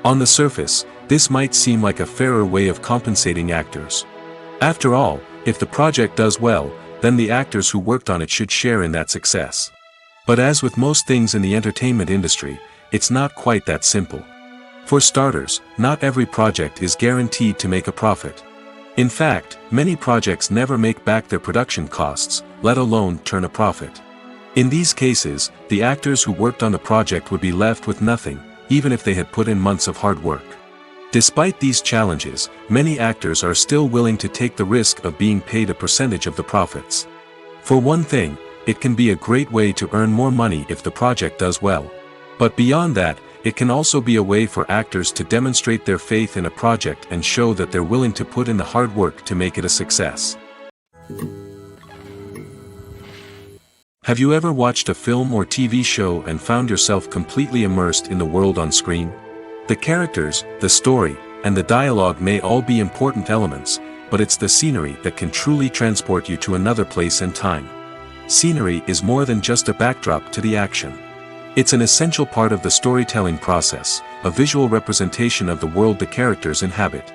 On the surface, this might seem like a fairer way of compensating actors. After all, if the project does well, then the actors who worked on it should share in that success. But as with most things in the entertainment industry, it's not quite that simple. For starters, not every project is guaranteed to make a profit. In fact, many projects never make back their production costs, let alone turn a profit. In these cases, the actors who worked on the project would be left with nothing, even if they had put in months of hard work. Despite these challenges, many actors are still willing to take the risk of being paid a percentage of the profits. For one thing, it can be a great way to earn more money if the project does well. But beyond that, it can also be a way for actors to demonstrate their faith in a project and show that they're willing to put in the hard work to make it a success. Have you ever watched a film or TV show and found yourself completely immersed in the world on screen? The characters, the story, and the dialogue may all be important elements, but it's the scenery that can truly transport you to another place and time. Scenery is more than just a backdrop to the action. It's an essential part of the storytelling process, a visual representation of the world the characters inhabit.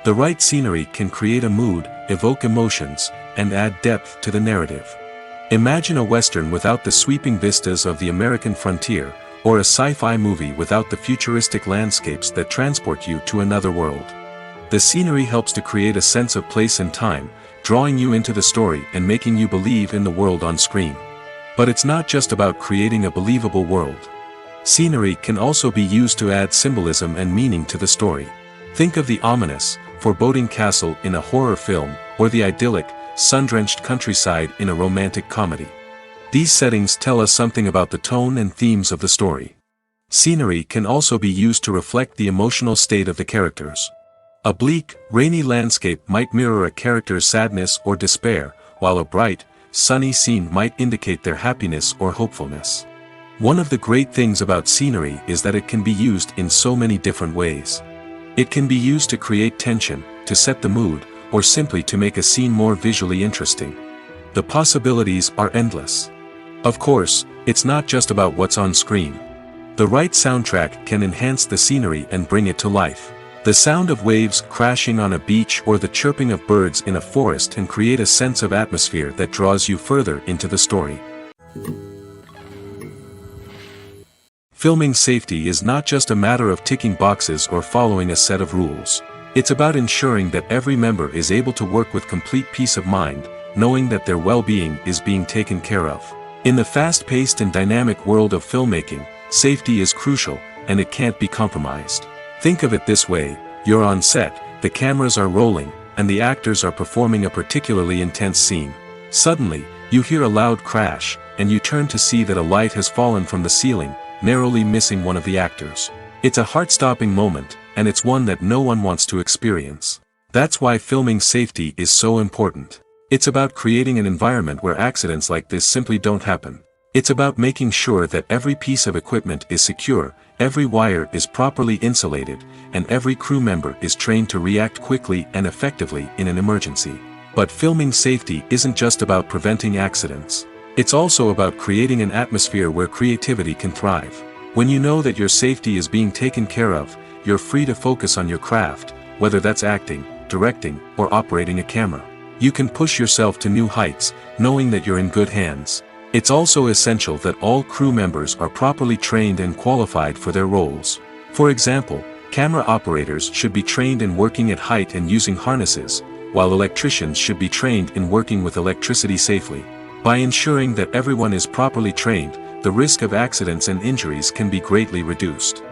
The right scenery can create a mood, evoke emotions, and add depth to the narrative. Imagine a Western without the sweeping vistas of the American frontier, or a sci-fi movie without the futuristic landscapes that transport you to another world. The scenery helps to create a sense of place and time, drawing you into the story and making you believe in the world on screen. But it's not just about creating a believable world. Scenery can also be used to add symbolism and meaning to the story. Think of the ominous, foreboding castle in a horror film, or the idyllic, sun-drenched countryside in a romantic comedy. These settings tell us something about the tone and themes of the story. Scenery can also be used to reflect the emotional state of the characters. A bleak, rainy landscape might mirror a character's sadness or despair, while a bright, sunny scene might indicate their happiness or hopefulness. One of the great things about scenery is that it can be used in so many different ways. It can be used to create tension, to set the mood, or simply to make a scene more visually interesting. The possibilities are endless. Of course, it's not just about what's on screen. The right soundtrack can enhance the scenery and bring it to life. The sound of waves crashing on a beach or the chirping of birds in a forest can create a sense of atmosphere that draws you further into the story. Filming safety is not just a matter of ticking boxes or following a set of rules. It's about ensuring that every member is able to work with complete peace of mind, knowing that their well-being is being taken care of. In the fast-paced and dynamic world of filmmaking, safety is crucial, and it can't be compromised. Think of it this way: you're on set, the cameras are rolling, and the actors are performing a particularly intense scene. Suddenly, you hear a loud crash, and you turn to see that a light has fallen from the ceiling, narrowly missing one of the actors. It's a heart-stopping moment, and it's one that no one wants to experience. That's why filming safety is so important. It's about creating an environment where accidents like this simply don't happen. It's about making sure that every piece of equipment is secure, every wire is properly insulated, and every crew member is trained to react quickly and effectively in an emergency. But filming safety isn't just about preventing accidents. It's also about creating an atmosphere where creativity can thrive. When you know that your safety is being taken care of, you're free to focus on your craft, whether that's acting, directing, or operating a camera. You can push yourself to new heights, knowing that you're in good hands. It's also essential that all crew members are properly trained and qualified for their roles. For example, camera operators should be trained in working at height and using harnesses, while electricians should be trained in working with electricity safely. By ensuring that everyone is properly trained, the risk of accidents and injuries can be greatly reduced.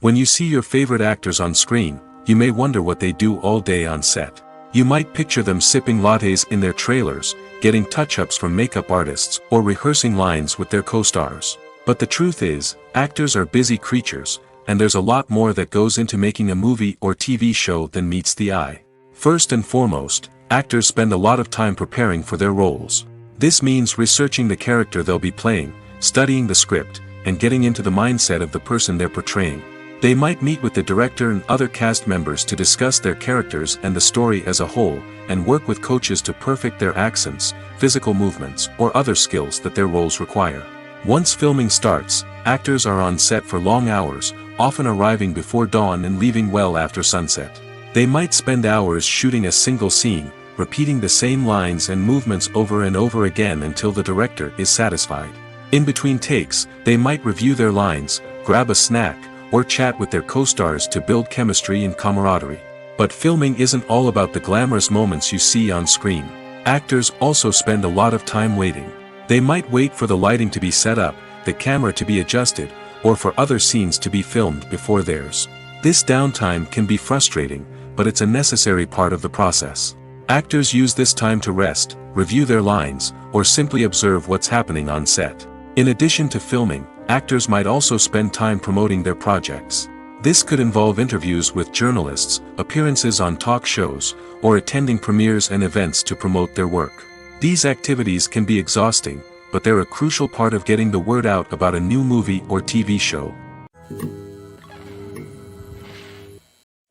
When you see your favorite actors on screen, you may wonder what they do all day on set. You might picture them sipping lattes in their trailers, getting touch-ups from makeup artists, or rehearsing lines with their co-stars. But the truth is, actors are busy creatures, and there's a lot more that goes into making a movie or TV show than meets the eye. First and foremost, actors spend a lot of time preparing for their roles. This means researching the character they'll be playing, studying the script, and getting into the mindset of the person they're portraying. They might meet with the director and other cast members to discuss their characters and the story as a whole, and work with coaches to perfect their accents, physical movements, or other skills that their roles require. Once filming starts, actors are on set for long hours, often arriving before dawn and leaving well after sunset. They might spend hours shooting a single scene, repeating the same lines and movements over and over again until the director is satisfied. In between takes, they might review their lines, grab a snack, or chat with their co-stars to build chemistry and camaraderie. But filming isn't all about the glamorous moments you see on screen. Actors also spend a lot of time waiting. They might wait for the lighting to be set up, the camera to be adjusted, or for other scenes to be filmed before theirs. This downtime can be frustrating, but it's a necessary part of the process. Actors use this time to rest, review their lines, or simply observe what's happening on set. In addition to filming, actors might also spend time promoting their projects. This could involve interviews with journalists, appearances on talk shows, or attending premieres and events to promote their work. These activities can be exhausting, but they're a crucial part of getting the word out about a new movie or TV show.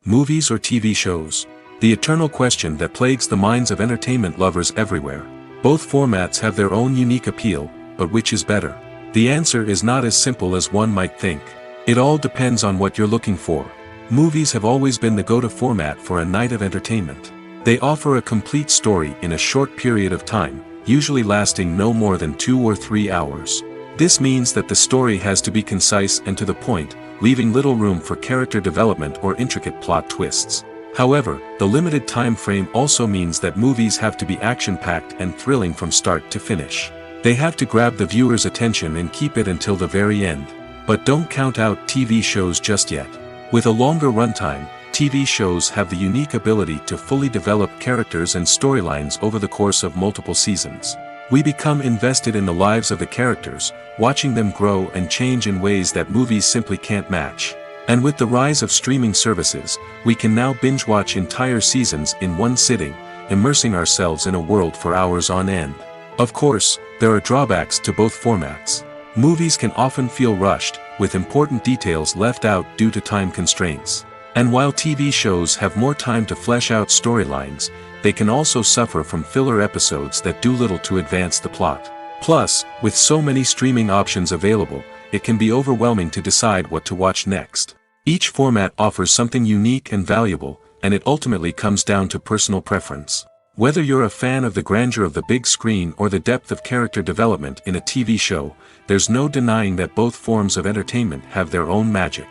Movies or TV shows. The eternal question that plagues the minds of entertainment lovers everywhere. Both formats have their own unique appeal, but which is better? The answer is not as simple as one might think. It all depends on what you're looking for. Movies have always been the go-to format for a night of entertainment. They offer a complete story in a short period of time, usually lasting no more than 2 or 3 hours. This means that the story has to be concise and to the point, leaving little room for character development or intricate plot twists. However, the limited time frame also means that movies have to be action-packed and thrilling from start to finish. They have to grab the viewer's attention and keep it until the very end. But don't count out TV shows just yet. With a longer runtime, TV shows have the unique ability to fully develop characters and storylines over the course of multiple seasons. We become invested in the lives of the characters, watching them grow and change in ways that movies simply can't match. And with the rise of streaming services, we can now binge-watch entire seasons in one sitting, immersing ourselves in a world for hours on end. Of course, there are drawbacks to both formats. Movies can often feel rushed, with important details left out due to time constraints. And while TV shows have more time to flesh out storylines, they can also suffer from filler episodes that do little to advance the plot. Plus, with so many streaming options available, it can be overwhelming to decide what to watch next. Each format offers something unique and valuable, and it ultimately comes down to personal preference. Whether you're a fan of the grandeur of the big screen or the depth of character development in a TV show, there's no denying that both forms of entertainment have their own magic.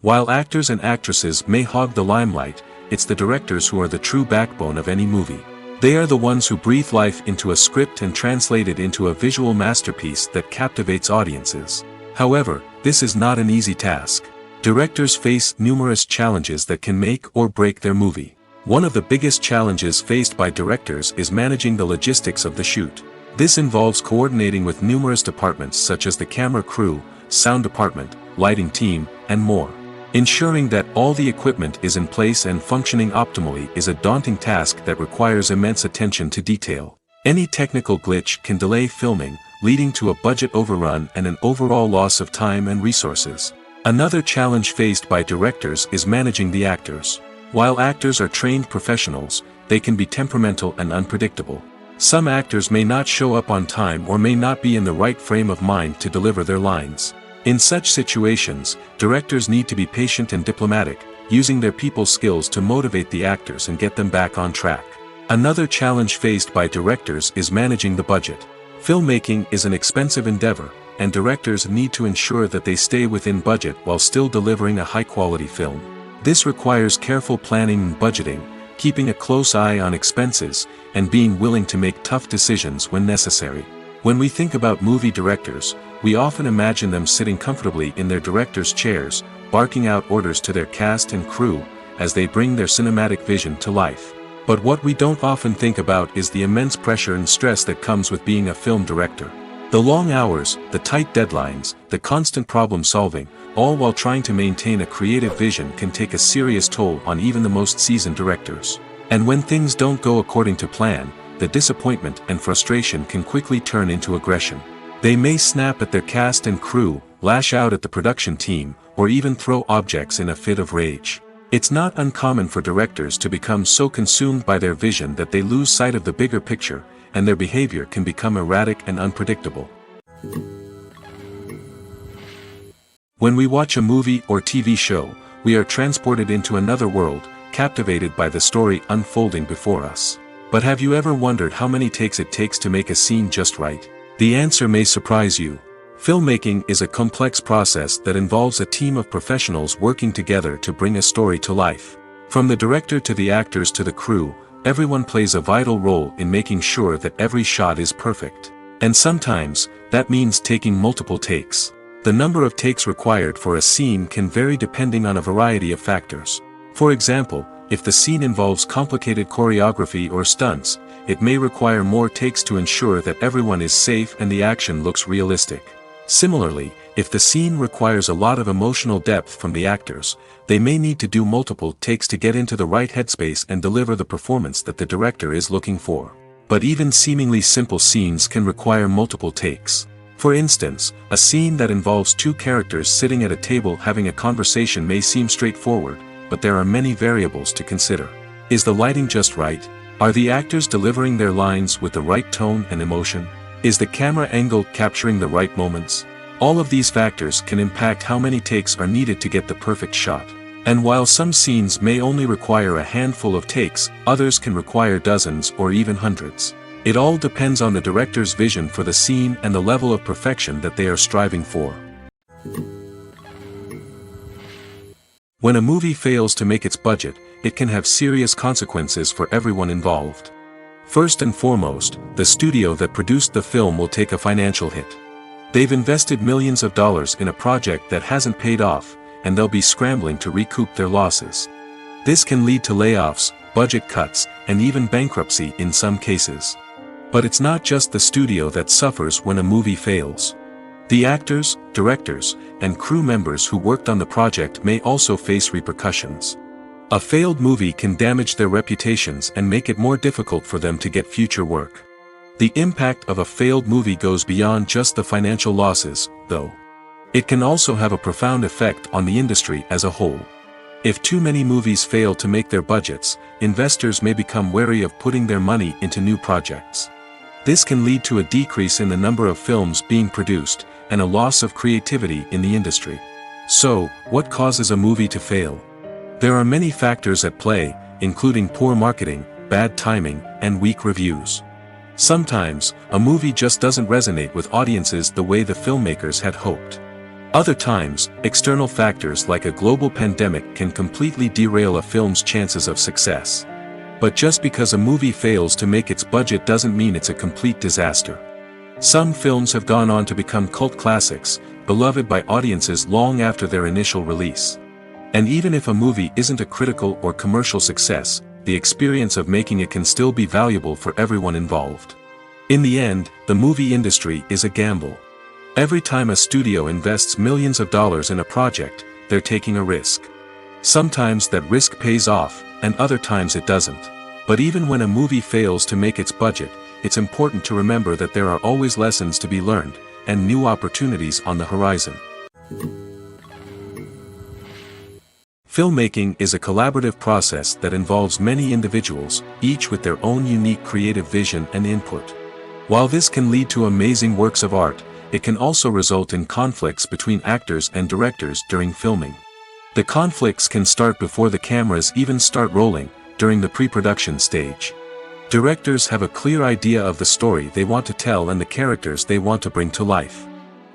While actors and actresses may hog the limelight, it's the directors who are the true backbone of any movie. They are the ones who breathe life into a script and translate it into a visual masterpiece that captivates audiences. However, this is not an easy task. Directors face numerous challenges that can make or break their movie. One of the biggest challenges faced by directors is managing the logistics of the shoot. This involves coordinating with numerous departments such as the camera crew, sound department, lighting team, and more. Ensuring that all the equipment is in place and functioning optimally is a daunting task that requires immense attention to detail. Any technical glitch can delay filming, leading to a budget overrun and an overall loss of time and resources. Another challenge faced by directors is managing the actors. While actors are trained professionals, they can be temperamental and unpredictable. Some actors may not show up on time or may not be in the right frame of mind to deliver their lines. In such situations, directors need to be patient and diplomatic, using their people skills to motivate the actors and get them back on track. Another challenge faced by directors is managing the budget. Filmmaking is an expensive endeavor, and directors need to ensure that they stay within budget while still delivering a high-quality film. This requires careful planning and budgeting, keeping a close eye on expenses, and being willing to make tough decisions when necessary. When we think about movie directors, we often imagine them sitting comfortably in their director's chairs, barking out orders to their cast and crew, as they bring their cinematic vision to life. But what we don't often think about is the immense pressure and stress that comes with being a film director. The long hours, the tight deadlines, the constant problem solving, all while trying to maintain a creative vision can take a serious toll on even the most seasoned directors. And when things don't go according to plan, the disappointment and frustration can quickly turn into aggression. They may snap at their cast and crew, lash out at the production team, or even throw objects in a fit of rage. It's not uncommon for directors to become so consumed by their vision that they lose sight of the bigger picture, and their behavior can become erratic and unpredictable. When we watch a movie or TV show, we are transported into another world, captivated by the story unfolding before us. But have you ever wondered how many takes it takes to make a scene just right? The answer may surprise you. Filmmaking is a complex process that involves a team of professionals working together to bring a story to life. From the director to the actors to the crew, everyone plays a vital role in making sure that every shot is perfect. And sometimes, that means taking multiple takes. The number of takes required for a scene can vary depending on a variety of factors. For example, if the scene involves complicated choreography or stunts, it may require more takes to ensure that everyone is safe and the action looks realistic. Similarly, if the scene requires a lot of emotional depth from the actors, they may need to do multiple takes to get into the right headspace and deliver the performance that the director is looking for. But even seemingly simple scenes can require multiple takes. For instance, a scene that involves two characters sitting at a table having a conversation may seem straightforward, but there are many variables to consider. Is the lighting just right? Are the actors delivering their lines with the right tone and emotion? Is the camera angle capturing the right moments? All of these factors can impact how many takes are needed to get the perfect shot. And while some scenes may only require a handful of takes, others can require dozens or even hundreds. It all depends on the director's vision for the scene and the level of perfection that they are striving for. When a movie fails to make its budget, it can have serious consequences for everyone involved. First and foremost, the studio that produced the film will take a financial hit. They've invested millions of dollars in a project that hasn't paid off, and they'll be scrambling to recoup their losses. This can lead to layoffs, budget cuts, and even bankruptcy in some cases. But it's not just the studio that suffers when a movie fails. The actors, directors, and crew members who worked on the project may also face repercussions. A failed movie can damage their reputations and make it more difficult for them to get future work. The impact of a failed movie goes beyond just the financial losses, though. It can also have a profound effect on the industry as a whole. If too many movies fail to make their budgets, investors may become wary of putting their money into new projects. This can lead to a decrease in the number of films being produced, and a loss of creativity in the industry. So, what causes a movie to fail? There are many factors at play, including poor marketing, bad timing, and weak reviews. Sometimes, a movie just doesn't resonate with audiences the way the filmmakers had hoped. Other times, external factors like a global pandemic can completely derail a film's chances of success. But just because a movie fails to make its budget doesn't mean it's a complete disaster. Some films have gone on to become cult classics, beloved by audiences long after their initial release. And even if a movie isn't a critical or commercial success, the experience of making it can still be valuable for everyone involved. In the end, the movie industry is a gamble. Every time a studio invests millions of dollars in a project, they're taking a risk. Sometimes that risk pays off, and other times it doesn't. But even when a movie fails to make its budget, it's important to remember that there are always lessons to be learned, and new opportunities on the horizon. Filmmaking is a collaborative process that involves many individuals, each with their own unique creative vision and input. While this can lead to amazing works of art, it can also result in conflicts between actors and directors during filming. The conflicts can start before the cameras even start rolling, during the pre-production stage. Directors have a clear idea of the story they want to tell and the characters they want to bring to life.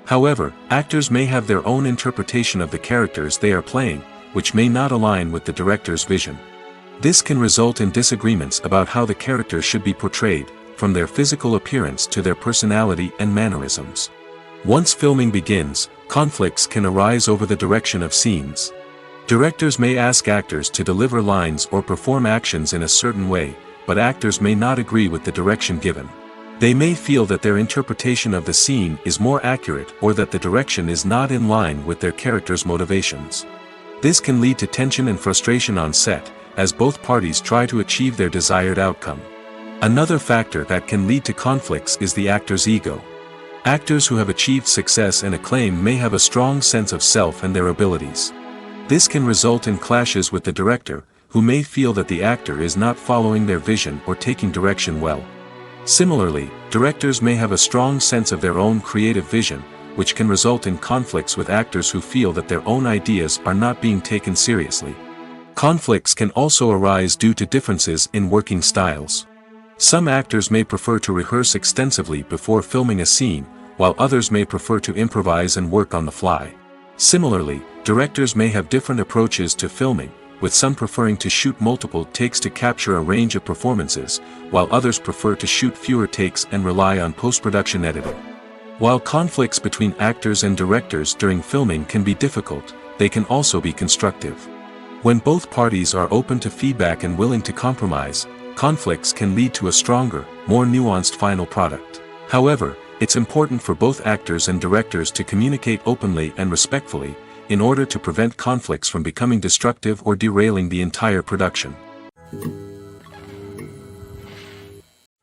However, actors may have their own interpretation of the characters they are playing, which may not align with the director's vision. This can result in disagreements about how the characters should be portrayed, from their physical appearance to their personality and mannerisms. Once filming begins, conflicts can arise over the direction of scenes. Directors may ask actors to deliver lines or perform actions in a certain way, but actors may not agree with the direction given. They may feel that their interpretation of the scene is more accurate or that the direction is not in line with their character's motivations. This can lead to tension and frustration on set, as both parties try to achieve their desired outcome. Another factor that can lead to conflicts is the actor's ego. Actors who have achieved success and acclaim may have a strong sense of self and their abilities. This can result in clashes with the director, who may feel that the actor is not following their vision or taking direction well. Similarly, directors may have a strong sense of their own creative vision, which can result in conflicts with actors who feel that their own ideas are not being taken seriously. Conflicts can also arise due to differences in working styles. Some actors may prefer to rehearse extensively before filming a scene, while others may prefer to improvise and work on the fly. Similarly, directors may have different approaches to filming, with some preferring to shoot multiple takes to capture a range of performances, while others prefer to shoot fewer takes and rely on post-production editing. While conflicts between actors and directors during filming can be difficult, they can also be constructive. When both parties are open to feedback and willing to compromise, conflicts can lead to a stronger, more nuanced final product. However, it's important for both actors and directors to communicate openly and respectfully, in order to prevent conflicts from becoming destructive or derailing the entire production.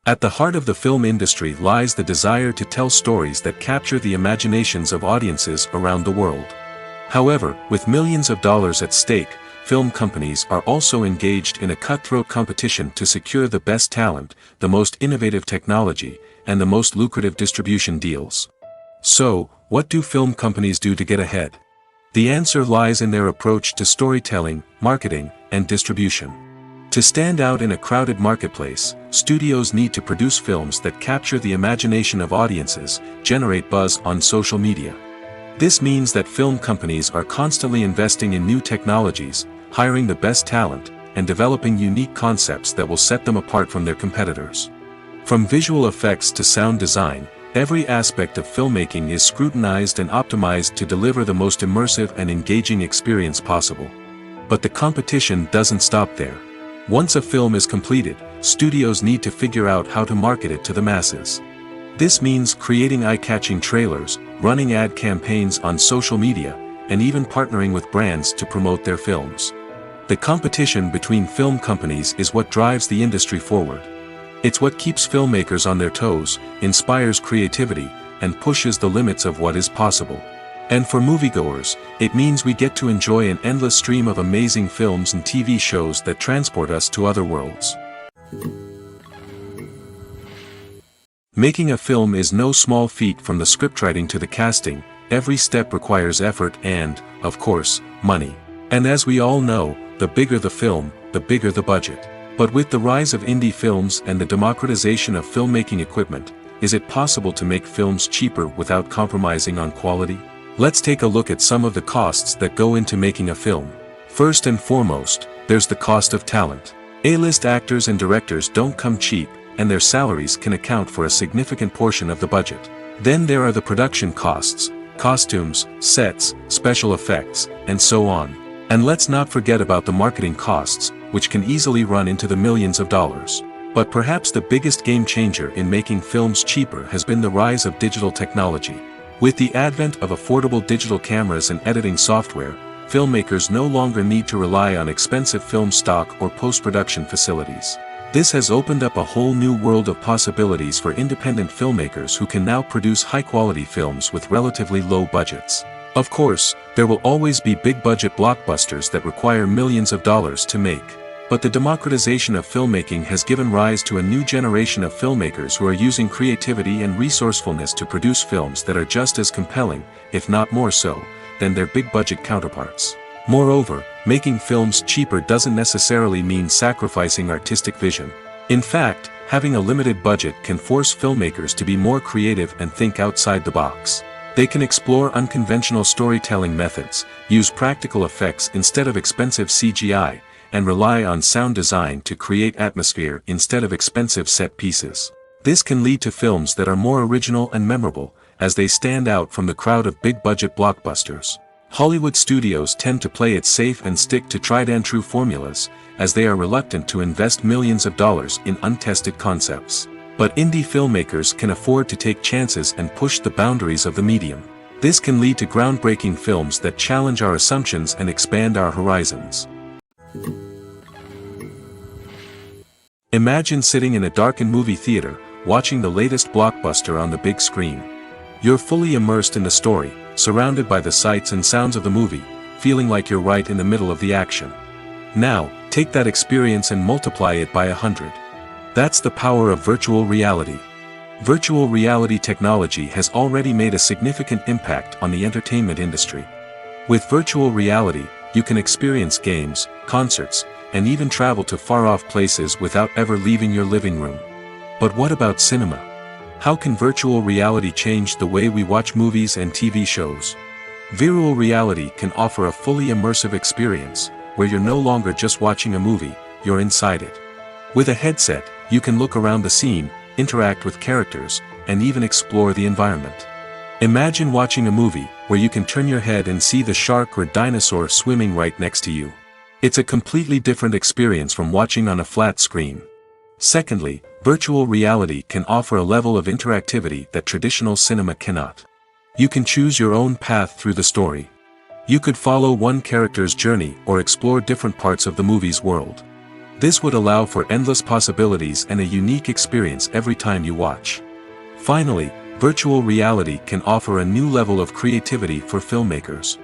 At the heart of the film industry lies the desire to tell stories that capture the imaginations of audiences around the world. However, with millions of dollars at stake, film companies are also engaged in a cutthroat competition to secure the best talent, the most innovative technology, and the most lucrative distribution deals. So, what do film companies do to get ahead? The answer lies in their approach to storytelling, marketing, and distribution. To stand out in a crowded marketplace, studios need to produce films that capture the imagination of audiences, generate buzz on social media. This means that film companies are constantly investing in new technologies, hiring the best talent, and developing unique concepts that will set them apart from their competitors. From visual effects to sound design, every aspect of filmmaking is scrutinized and optimized to deliver the most immersive and engaging experience possible. But the competition doesn't stop there. Once a film is completed, studios need to figure out how to market it to the masses. This means creating eye-catching trailers, running ad campaigns on social media, and even partnering with brands to promote their films. The competition between film companies is what drives the industry forward. It's what keeps filmmakers on their toes, inspires creativity, and pushes the limits of what is possible. And for moviegoers, it means we get to enjoy an endless stream of amazing films and TV shows that transport us to other worlds. Making a film is no small feat. From the scriptwriting to the casting, every step requires effort and, of course, money. And as we all know, the bigger the film, the bigger the budget. But with the rise of indie films and the democratization of filmmaking equipment, is it possible to make films cheaper without compromising on quality? Let's take a look at some of the costs that go into making a film. First and foremost, there's the cost of talent. A-list actors and directors don't come cheap, and their salaries can account for a significant portion of the budget. Then there are the production costs, costumes, sets, special effects, and so on. And let's not forget about the marketing costs, which can easily run into the millions of dollars. But perhaps the biggest game changer in making films cheaper has been the rise of digital technology. With the advent of affordable digital cameras and editing software, filmmakers no longer need to rely on expensive film stock or post-production facilities. This has opened up a whole new world of possibilities for independent filmmakers who can now produce high-quality films with relatively low budgets. Of course, there will always be big-budget blockbusters that require millions of dollars to make. But the democratization of filmmaking has given rise to a new generation of filmmakers who are using creativity and resourcefulness to produce films that are just as compelling, if not more so, than their big-budget counterparts. Moreover, making films cheaper doesn't necessarily mean sacrificing artistic vision. In fact, having a limited budget can force filmmakers to be more creative and think outside the box. They can explore unconventional storytelling methods, use practical effects instead of expensive CGI, and rely on sound design to create atmosphere instead of expensive set pieces. This can lead to films that are more original and memorable, as they stand out from the crowd of big-budget blockbusters. Hollywood studios tend to play it safe and stick to tried-and-true formulas, as they are reluctant to invest millions of dollars in untested concepts. But indie filmmakers can afford to take chances and push the boundaries of the medium. This can lead to groundbreaking films that challenge our assumptions and expand our horizons. Imagine sitting in a darkened movie theater, watching the latest blockbuster on the big screen. You're fully immersed in the story, surrounded by the sights and sounds of the movie, feeling like you're right in the middle of the action. Now, take that experience and multiply it by 100. That's the power of virtual reality. Virtual reality technology has already made a significant impact on the entertainment industry. With virtual reality, you can experience games, concerts, and even travel to far-off places without ever leaving your living room. But what about cinema? How can virtual reality change the way we watch movies and TV shows? Virtual reality can offer a fully immersive experience, where you're no longer just watching a movie, you're inside it. With a headset, you can look around the scene, interact with characters, and even explore the environment. Imagine watching a movie, where you can turn your head and see the shark or dinosaur swimming right next to you. It's a completely different experience from watching on a flat screen. Secondly, virtual reality can offer a level of interactivity that traditional cinema cannot. You can choose your own path through the story. You could follow one character's journey or explore different parts of the movie's world. This would allow for endless possibilities and a unique experience every time you watch. Finally, virtual reality can offer a new level of creativity for filmmakers.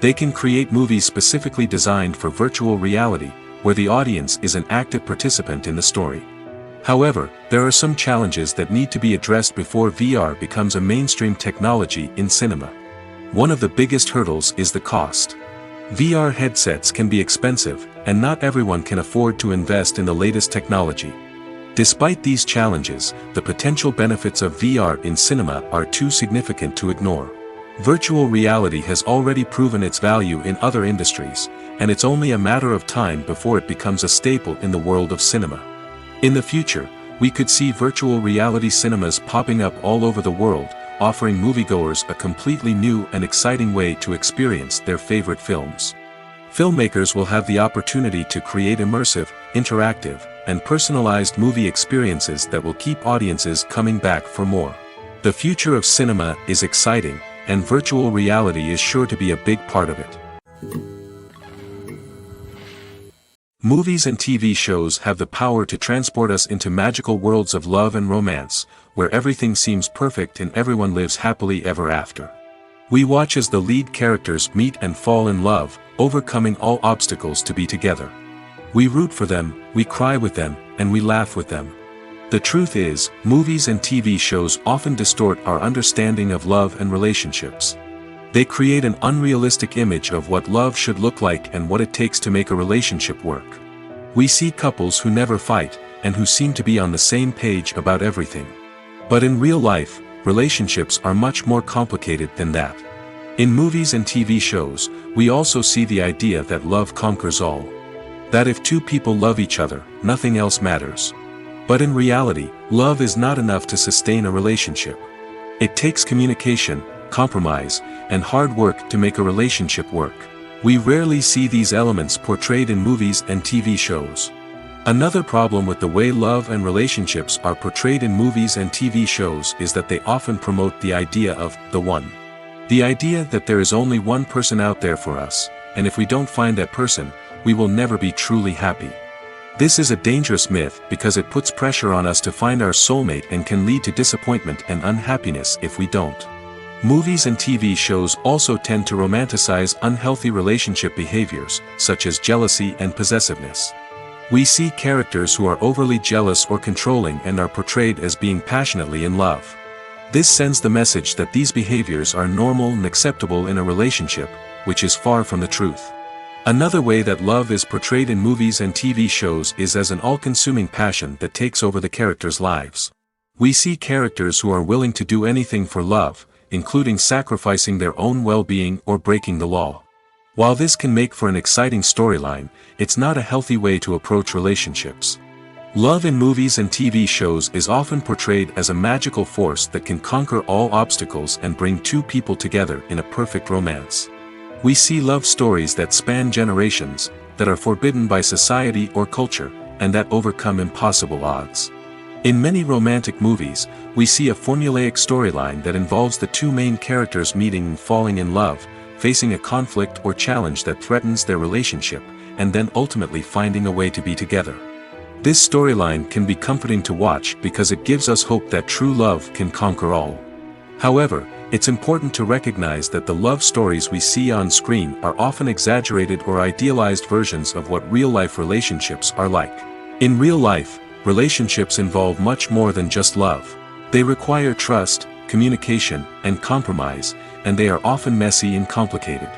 They can create movies specifically designed for virtual reality, where the audience is an active participant in the story. However, there are some challenges that need to be addressed before VR becomes a mainstream technology in cinema. One of the biggest hurdles is the cost. VR headsets can be expensive, and not everyone can afford to invest in the latest technology. Despite these challenges, the potential benefits of VR in cinema are too significant to ignore. Virtual reality has already proven its value in other industries, and it's only a matter of time before it becomes a staple in the world of cinema. In the future, we could see virtual reality cinemas popping up all over the world, offering moviegoers a completely new and exciting way to experience their favorite films. Filmmakers will have the opportunity to create immersive, interactive, and personalized movie experiences that will keep audiences coming back for more. The future of cinema is exciting, and virtual reality is sure to be a big part of it. Movies and TV shows have the power to transport us into magical worlds of love and romance, where everything seems perfect and everyone lives happily ever after. We watch as the lead characters meet and fall in love, overcoming all obstacles to be together. We root for them, we cry with them, and we laugh with them. The truth is, movies and TV shows often distort our understanding of love and relationships. They create an unrealistic image of what love should look like and what it takes to make a relationship work. We see couples who never fight, and who seem to be on the same page about everything. But in real life, relationships are much more complicated than that. In movies and TV shows, we also see the idea that love conquers all. That if two people love each other, nothing else matters. But in reality, love is not enough to sustain a relationship. It takes communication, compromise, and hard work to make a relationship work. We rarely see these elements portrayed in movies and TV shows. Another problem with the way love and relationships are portrayed in movies and TV shows is that they often promote the idea of the one. The idea that there is only one person out there for us, and if we don't find that person, we will never be truly happy. This is a dangerous myth because it puts pressure on us to find our soulmate and can lead to disappointment and unhappiness if we don't. Movies and TV shows also tend to romanticize unhealthy relationship behaviors, such as jealousy and possessiveness. We see characters who are overly jealous or controlling and are portrayed as being passionately in love. This sends the message that these behaviors are normal and acceptable in a relationship, which is far from the truth. Another way that love is portrayed in movies and TV shows is as an all-consuming passion that takes over the characters' lives. We see characters who are willing to do anything for love, including sacrificing their own well-being or breaking the law. While this can make for an exciting storyline, it's not a healthy way to approach relationships. Love in movies and TV shows is often portrayed as a magical force that can conquer all obstacles and bring two people together in a perfect romance. We see love stories that span generations, that are forbidden by society or culture, and that overcome impossible odds. In many romantic movies, we see a formulaic storyline that involves the two main characters meeting and falling in love, facing a conflict or challenge that threatens their relationship, and then ultimately finding a way to be together. This storyline can be comforting to watch because it gives us hope that true love can conquer all. However, it's important to recognize that the love stories we see on screen are often exaggerated or idealized versions of what real-life relationships are like. In real life, relationships involve much more than just love. They require trust, communication, and compromise, and they are often messy and complicated.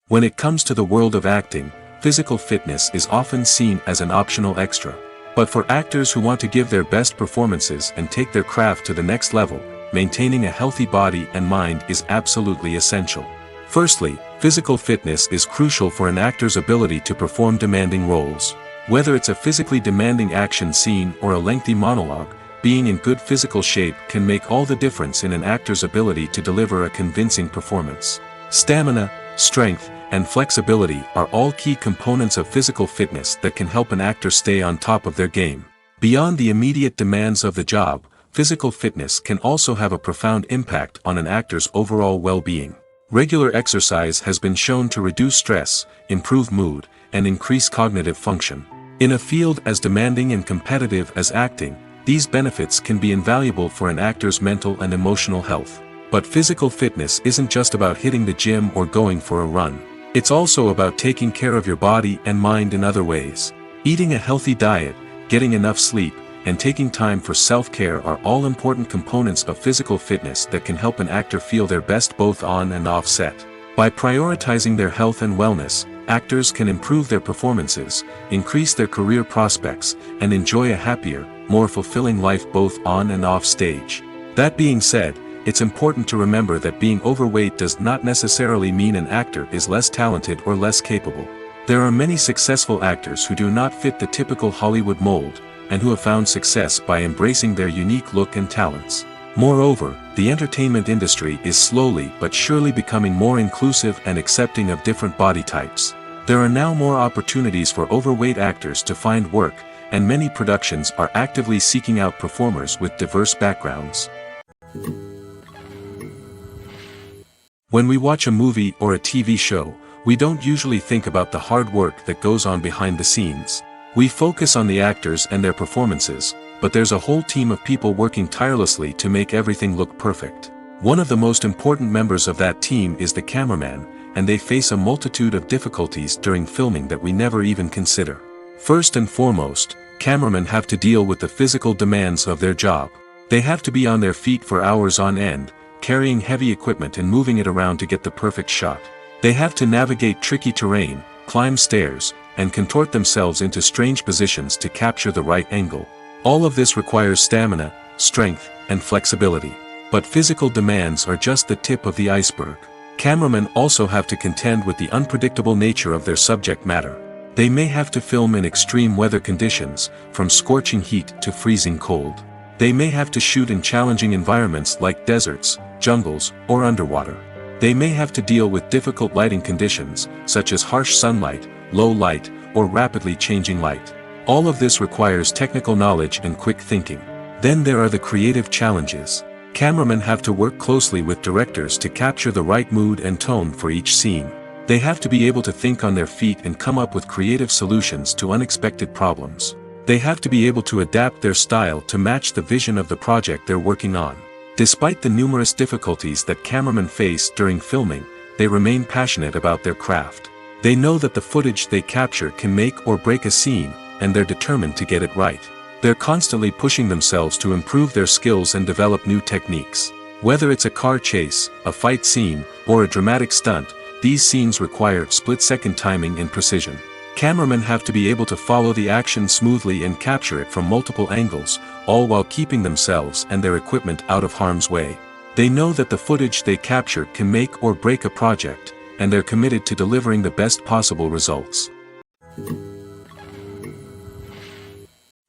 When it comes to the world of acting, physical fitness is often seen as an optional extra. But for actors who want to give their best performances and take their craft to the next level, maintaining a healthy body and mind is absolutely essential. Firstly, physical fitness is crucial for an actor's ability to perform demanding roles. Whether it's a physically demanding action scene or a lengthy monologue, being in good physical shape can make all the difference in an actor's ability to deliver a convincing performance. Stamina, strength, and flexibility are all key components of physical fitness that can help an actor stay on top of their game. Beyond the immediate demands of the job, physical fitness can also have a profound impact on an actor's overall well-being. Regular exercise has been shown to reduce stress, improve mood, and increase cognitive function. In a field as demanding and competitive as acting, these benefits can be invaluable for an actor's mental and emotional health. But physical fitness isn't just about hitting the gym or going for a run. It's also about taking care of your body and mind in other ways. Eating a healthy diet, getting enough sleep, and taking time for self-care are all important components of physical fitness that can help an actor feel their best both on and off set. By prioritizing their health and wellness, actors can improve their performances, increase their career prospects, and enjoy a happier, more fulfilling life both on and off stage. That being said, it's important to remember that being overweight does not necessarily mean an actor is less talented or less capable. There are many successful actors who do not fit the typical Hollywood mold, and who have found success by embracing their unique look and talents. Moreover, the entertainment industry is slowly but surely becoming more inclusive and accepting of different body types. There are now more opportunities for overweight actors to find work, and many productions are actively seeking out performers with diverse backgrounds. When we watch a movie or a TV show, we don't usually think about the hard work that goes on behind the scenes. We focus on the actors and their performances, but there's a whole team of people working tirelessly to make everything look perfect. One of the most important members of that team is the cameraman, and they face a multitude of difficulties during filming that we never even consider. First and foremost, cameramen have to deal with the physical demands of their job. They have to be on their feet for hours on end, carrying heavy equipment and moving it around to get the perfect shot. They have to navigate tricky terrain, climb stairs, and contort themselves into strange positions to capture the right angle. All of this requires stamina, strength, and flexibility. But physical demands are just the tip of the iceberg. Cameramen also have to contend with the unpredictable nature of their subject matter. They may have to film in extreme weather conditions, from scorching heat to freezing cold. They may have to shoot in challenging environments like deserts, jungles, or underwater. They may have to deal with difficult lighting conditions, such as harsh sunlight, low light, or rapidly changing light. All of this requires technical knowledge and quick thinking. Then there are the creative challenges. Cameramen have to work closely with directors to capture the right mood and tone for each scene. They have to be able to think on their feet and come up with creative solutions to unexpected problems. They have to be able to adapt their style to match the vision of the project they're working on. Despite the numerous difficulties that cameramen face during filming, they remain passionate about their craft. They know that the footage they capture can make or break a scene, and they're determined to get it right. They're constantly pushing themselves to improve their skills and develop new techniques. Whether it's a car chase, a fight scene, or a dramatic stunt, these scenes require split-second timing and precision. Cameramen have to be able to follow the action smoothly and capture it from multiple angles, all while keeping themselves and their equipment out of harm's way. They know that the footage they capture can make or break a project, and they're committed to delivering the best possible results.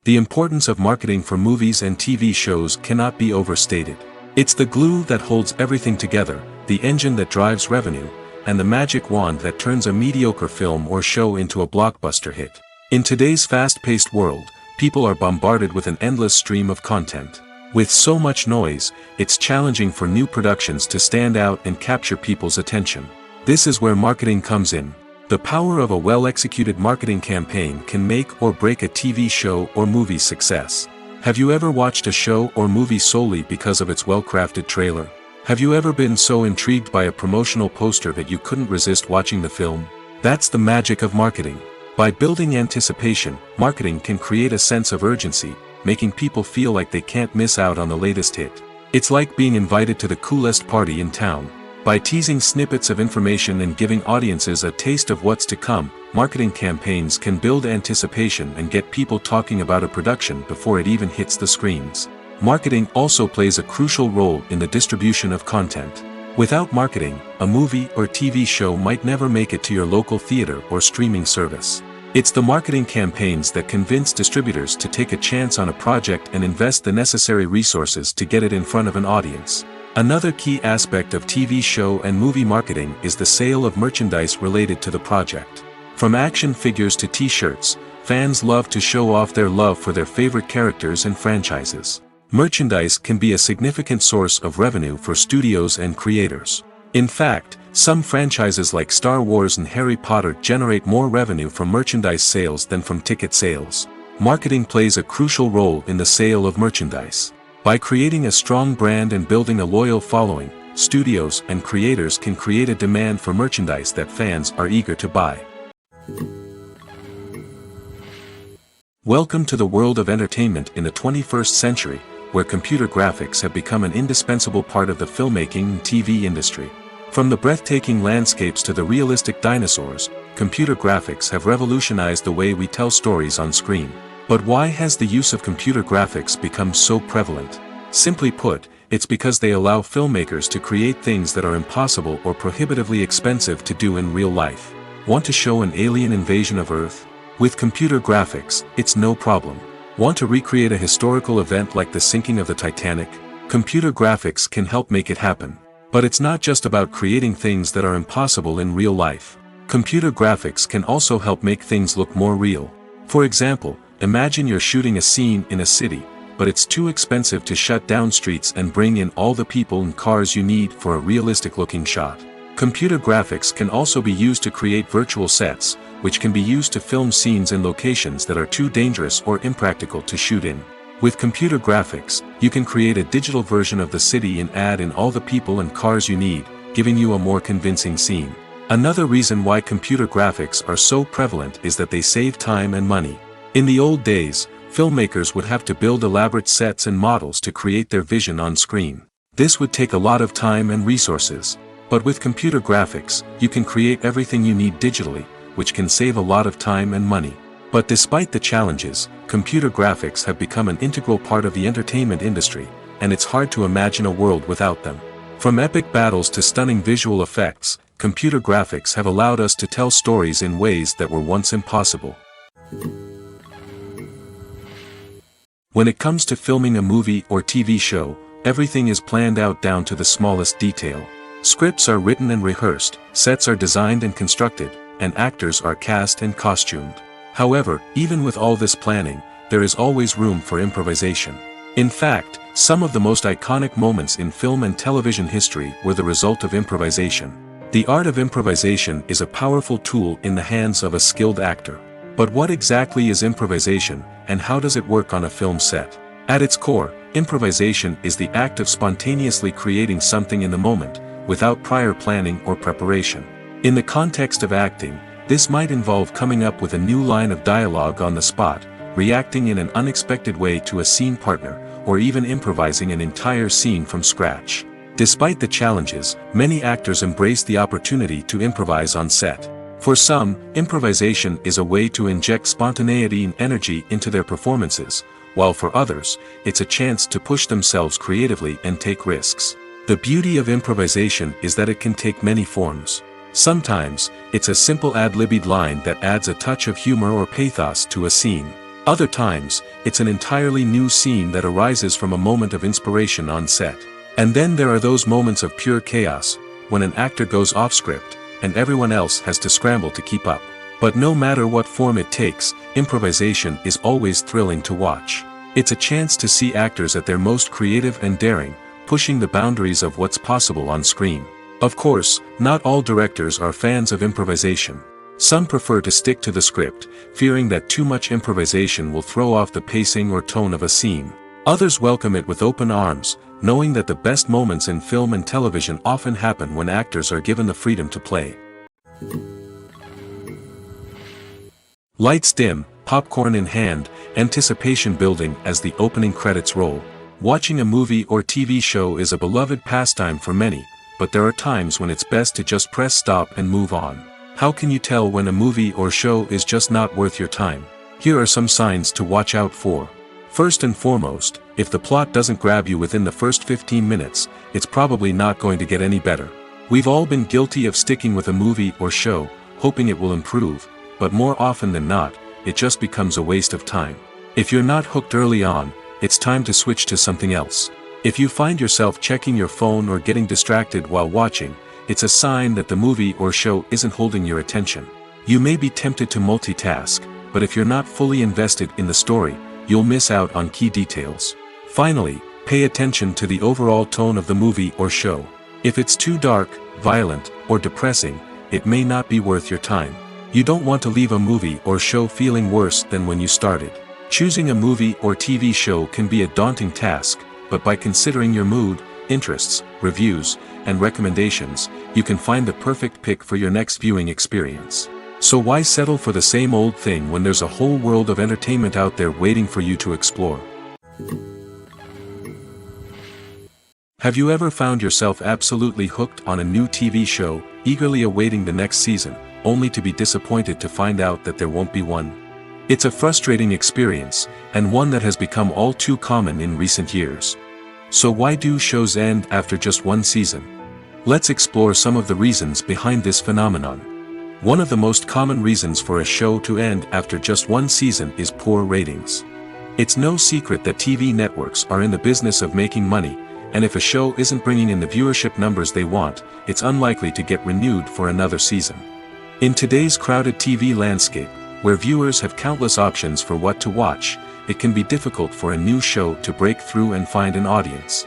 The importance of marketing for movies and TV shows cannot be overstated. It's the glue that holds everything together, the engine that drives revenue, and the magic wand that turns a mediocre film or show into a blockbuster hit. In today's fast-paced world, people are bombarded with an endless stream of content. With so much noise, it's challenging for new productions to stand out and capture people's attention. This is where marketing comes in. The power of a well-executed marketing campaign can make or break a TV show or movie's success. Have you ever watched a show or movie solely because of its well-crafted trailer? Have you ever been so intrigued by a promotional poster that you couldn't resist watching the film? That's the magic of marketing. By building anticipation, marketing can create a sense of urgency, making people feel like they can't miss out on the latest hit. It's like being invited to the coolest party in town. By teasing snippets of information and giving audiences a taste of what's to come, marketing campaigns can build anticipation and get people talking about a production before it even hits the screens. Marketing also plays a crucial role in the distribution of content. Without marketing, a movie or TV show might never make it to your local theater or streaming service. It's the marketing campaigns that convince distributors to take a chance on a project and invest the necessary resources to get it in front of an audience. Another key aspect of TV show and movie marketing is the sale of merchandise related to the project. From action figures to t-shirts, fans love to show off their love for their favorite characters and franchises. Merchandise can be a significant source of revenue for studios and creators. In fact, Some franchises like Star Wars and Harry Potter generate more revenue from merchandise sales than from ticket sales. Marketing plays a crucial role in the sale of merchandise. By creating a strong brand and building a loyal following, studios and creators can create a demand for merchandise that fans are eager to buy. Welcome to the world of entertainment in the 21st century, where computer graphics have become an indispensable part of the filmmaking and TV industry. From the breathtaking landscapes to the realistic dinosaurs, computer graphics have revolutionized the way we tell stories on screen. But why has the use of computer graphics become so prevalent? Simply put, it's because they allow filmmakers to create things that are impossible or prohibitively expensive to do in real life. Want to show an alien invasion of Earth? With computer graphics, it's no problem. Want to recreate a historical event like the sinking of the Titanic? Computer graphics can help make it happen. But it's not just about creating things that are impossible in real life. Computer graphics can also help make things look more real. For example, imagine you're shooting a scene in a city, but it's too expensive to shut down streets and bring in all the people and cars you need for a realistic-looking shot. Computer graphics can also be used to create virtual sets, which can be used to film scenes in locations that are too dangerous or impractical to shoot in. With computer graphics, you can create a digital version of the city and add in all the people and cars you need, giving you a more convincing scene. Another reason why computer graphics are so prevalent is that they save time and money. In the old days, filmmakers would have to build elaborate sets and models to create their vision on screen. This would take a lot of time and resources. But with computer graphics, you can create everything you need digitally, which can save a lot of time and money. But despite the challenges, computer graphics have become an integral part of the entertainment industry, and it's hard to imagine a world without them. From epic battles to stunning visual effects, computer graphics have allowed us to tell stories in ways that were once impossible. When it comes to filming a movie or TV show, everything is planned out down to the smallest detail. Scripts are written and rehearsed, sets are designed and constructed, and actors are cast and costumed. However, even with all this planning, there is always room for improvisation. In fact, some of the most iconic moments in film and television history were the result of improvisation. The art of improvisation is a powerful tool in the hands of a skilled actor. But what exactly is improvisation, and how does it work on a film set? At its core, improvisation is the act of spontaneously creating something in the moment, without prior planning or preparation. In the context of acting, this might involve coming up with a new line of dialogue on the spot, reacting in an unexpected way to a scene partner, or even improvising an entire scene from scratch. Despite the challenges, many actors embrace the opportunity to improvise on set. For some, improvisation is a way to inject spontaneity and energy into their performances, while for others, it's a chance to push themselves creatively and take risks. The beauty of improvisation is that it can take many forms. Sometimes, it's a simple ad-libbed line that adds a touch of humor or pathos to a scene. Other times, it's an entirely new scene that arises from a moment of inspiration on set. And then there are those moments of pure chaos, when an actor goes off script, and everyone else has to scramble to keep up. But no matter what form it takes, improvisation is always thrilling to watch. It's a chance to see actors at their most creative and daring, pushing the boundaries of what's possible on screen. Of course, not all directors are fans of improvisation. Some prefer to stick to the script, fearing that too much improvisation will throw off the pacing or tone of a scene. Others welcome it with open arms, knowing that the best moments in film and television often happen when actors are given the freedom to play. Lights dim, popcorn in hand, anticipation building as the opening credits roll. Watching a movie or TV show is a beloved pastime for many, but there are times when it's best to just press stop and move on. How can you tell when a movie or show is just not worth your time? Here are some signs to watch out for. First and foremost, if the plot doesn't grab you within the first 15 minutes, it's probably not going to get any better. We've all been guilty of sticking with a movie or show, hoping it will improve, but more often than not, it just becomes a waste of time. If you're not hooked early on, it's time to switch to something else. If you find yourself checking your phone or getting distracted while watching, it's a sign that the movie or show isn't holding your attention. You may be tempted to multitask, but if you're not fully invested in the story, you'll miss out on key details. Finally, pay attention to the overall tone of the movie or show. If it's too dark, violent, or depressing, it may not be worth your time. You don't want to leave a movie or show feeling worse than when you started. Choosing a movie or TV show can be a daunting task, but by considering your mood, interests, reviews, and recommendations, you can find the perfect pick for your next viewing experience. So why settle for the same old thing when there's a whole world of entertainment out there waiting for you to explore? Have you ever found yourself absolutely hooked on a new TV show, eagerly awaiting the next season, only to be disappointed to find out that there won't be one? It's a frustrating experience, and one that has become all too common in recent years. So why do shows end after just one season? Let's explore some of the reasons behind this phenomenon. One of the most common reasons for a show to end after just one season is poor ratings. It's no secret that TV networks are in the business of making money, and if a show isn't bringing in the viewership numbers they want, it's unlikely to get renewed for another season. In today's crowded TV landscape, where viewers have countless options for what to watch, it can be difficult for a new show to break through and find an audience.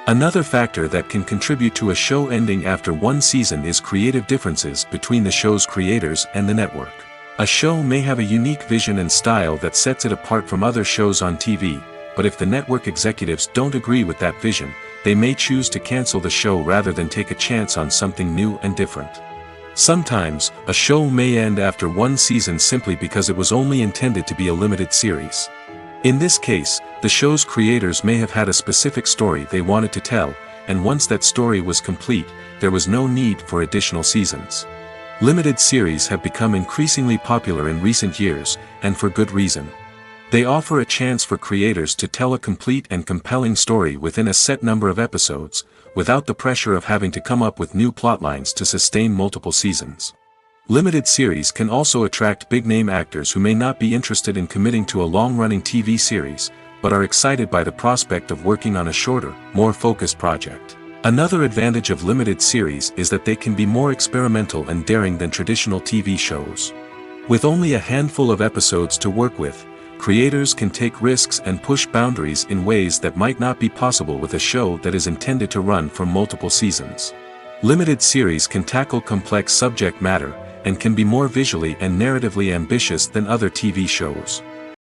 Another factor that can contribute to a show ending after one season is creative differences between the show's creators and the network. A show may have a unique vision and style that sets it apart from other shows on TV, but if the network executives don't agree with that vision, they may choose to cancel the show rather than take a chance on something new and different. Sometimes, a show may end after one season simply because it was only intended to be a limited series. In this case, the show's creators may have had a specific story they wanted to tell, and once that story was complete, there was no need for additional seasons. Limited series have become increasingly popular in recent years, and for good reason. They offer a chance for creators to tell a complete and compelling story within a set number of episodes, without the pressure of having to come up with new plotlines to sustain multiple seasons. Limited series can also attract big-name actors who may not be interested in committing to a long-running TV series, but are excited by the prospect of working on a shorter, more focused project. Another advantage of limited series is that they can be more experimental and daring than traditional TV shows. With only a handful of episodes to work with, creators can take risks and push boundaries in ways that might not be possible with a show that is intended to run for multiple seasons. Limited series can tackle complex subject matter, and can be more visually and narratively ambitious than other TV shows.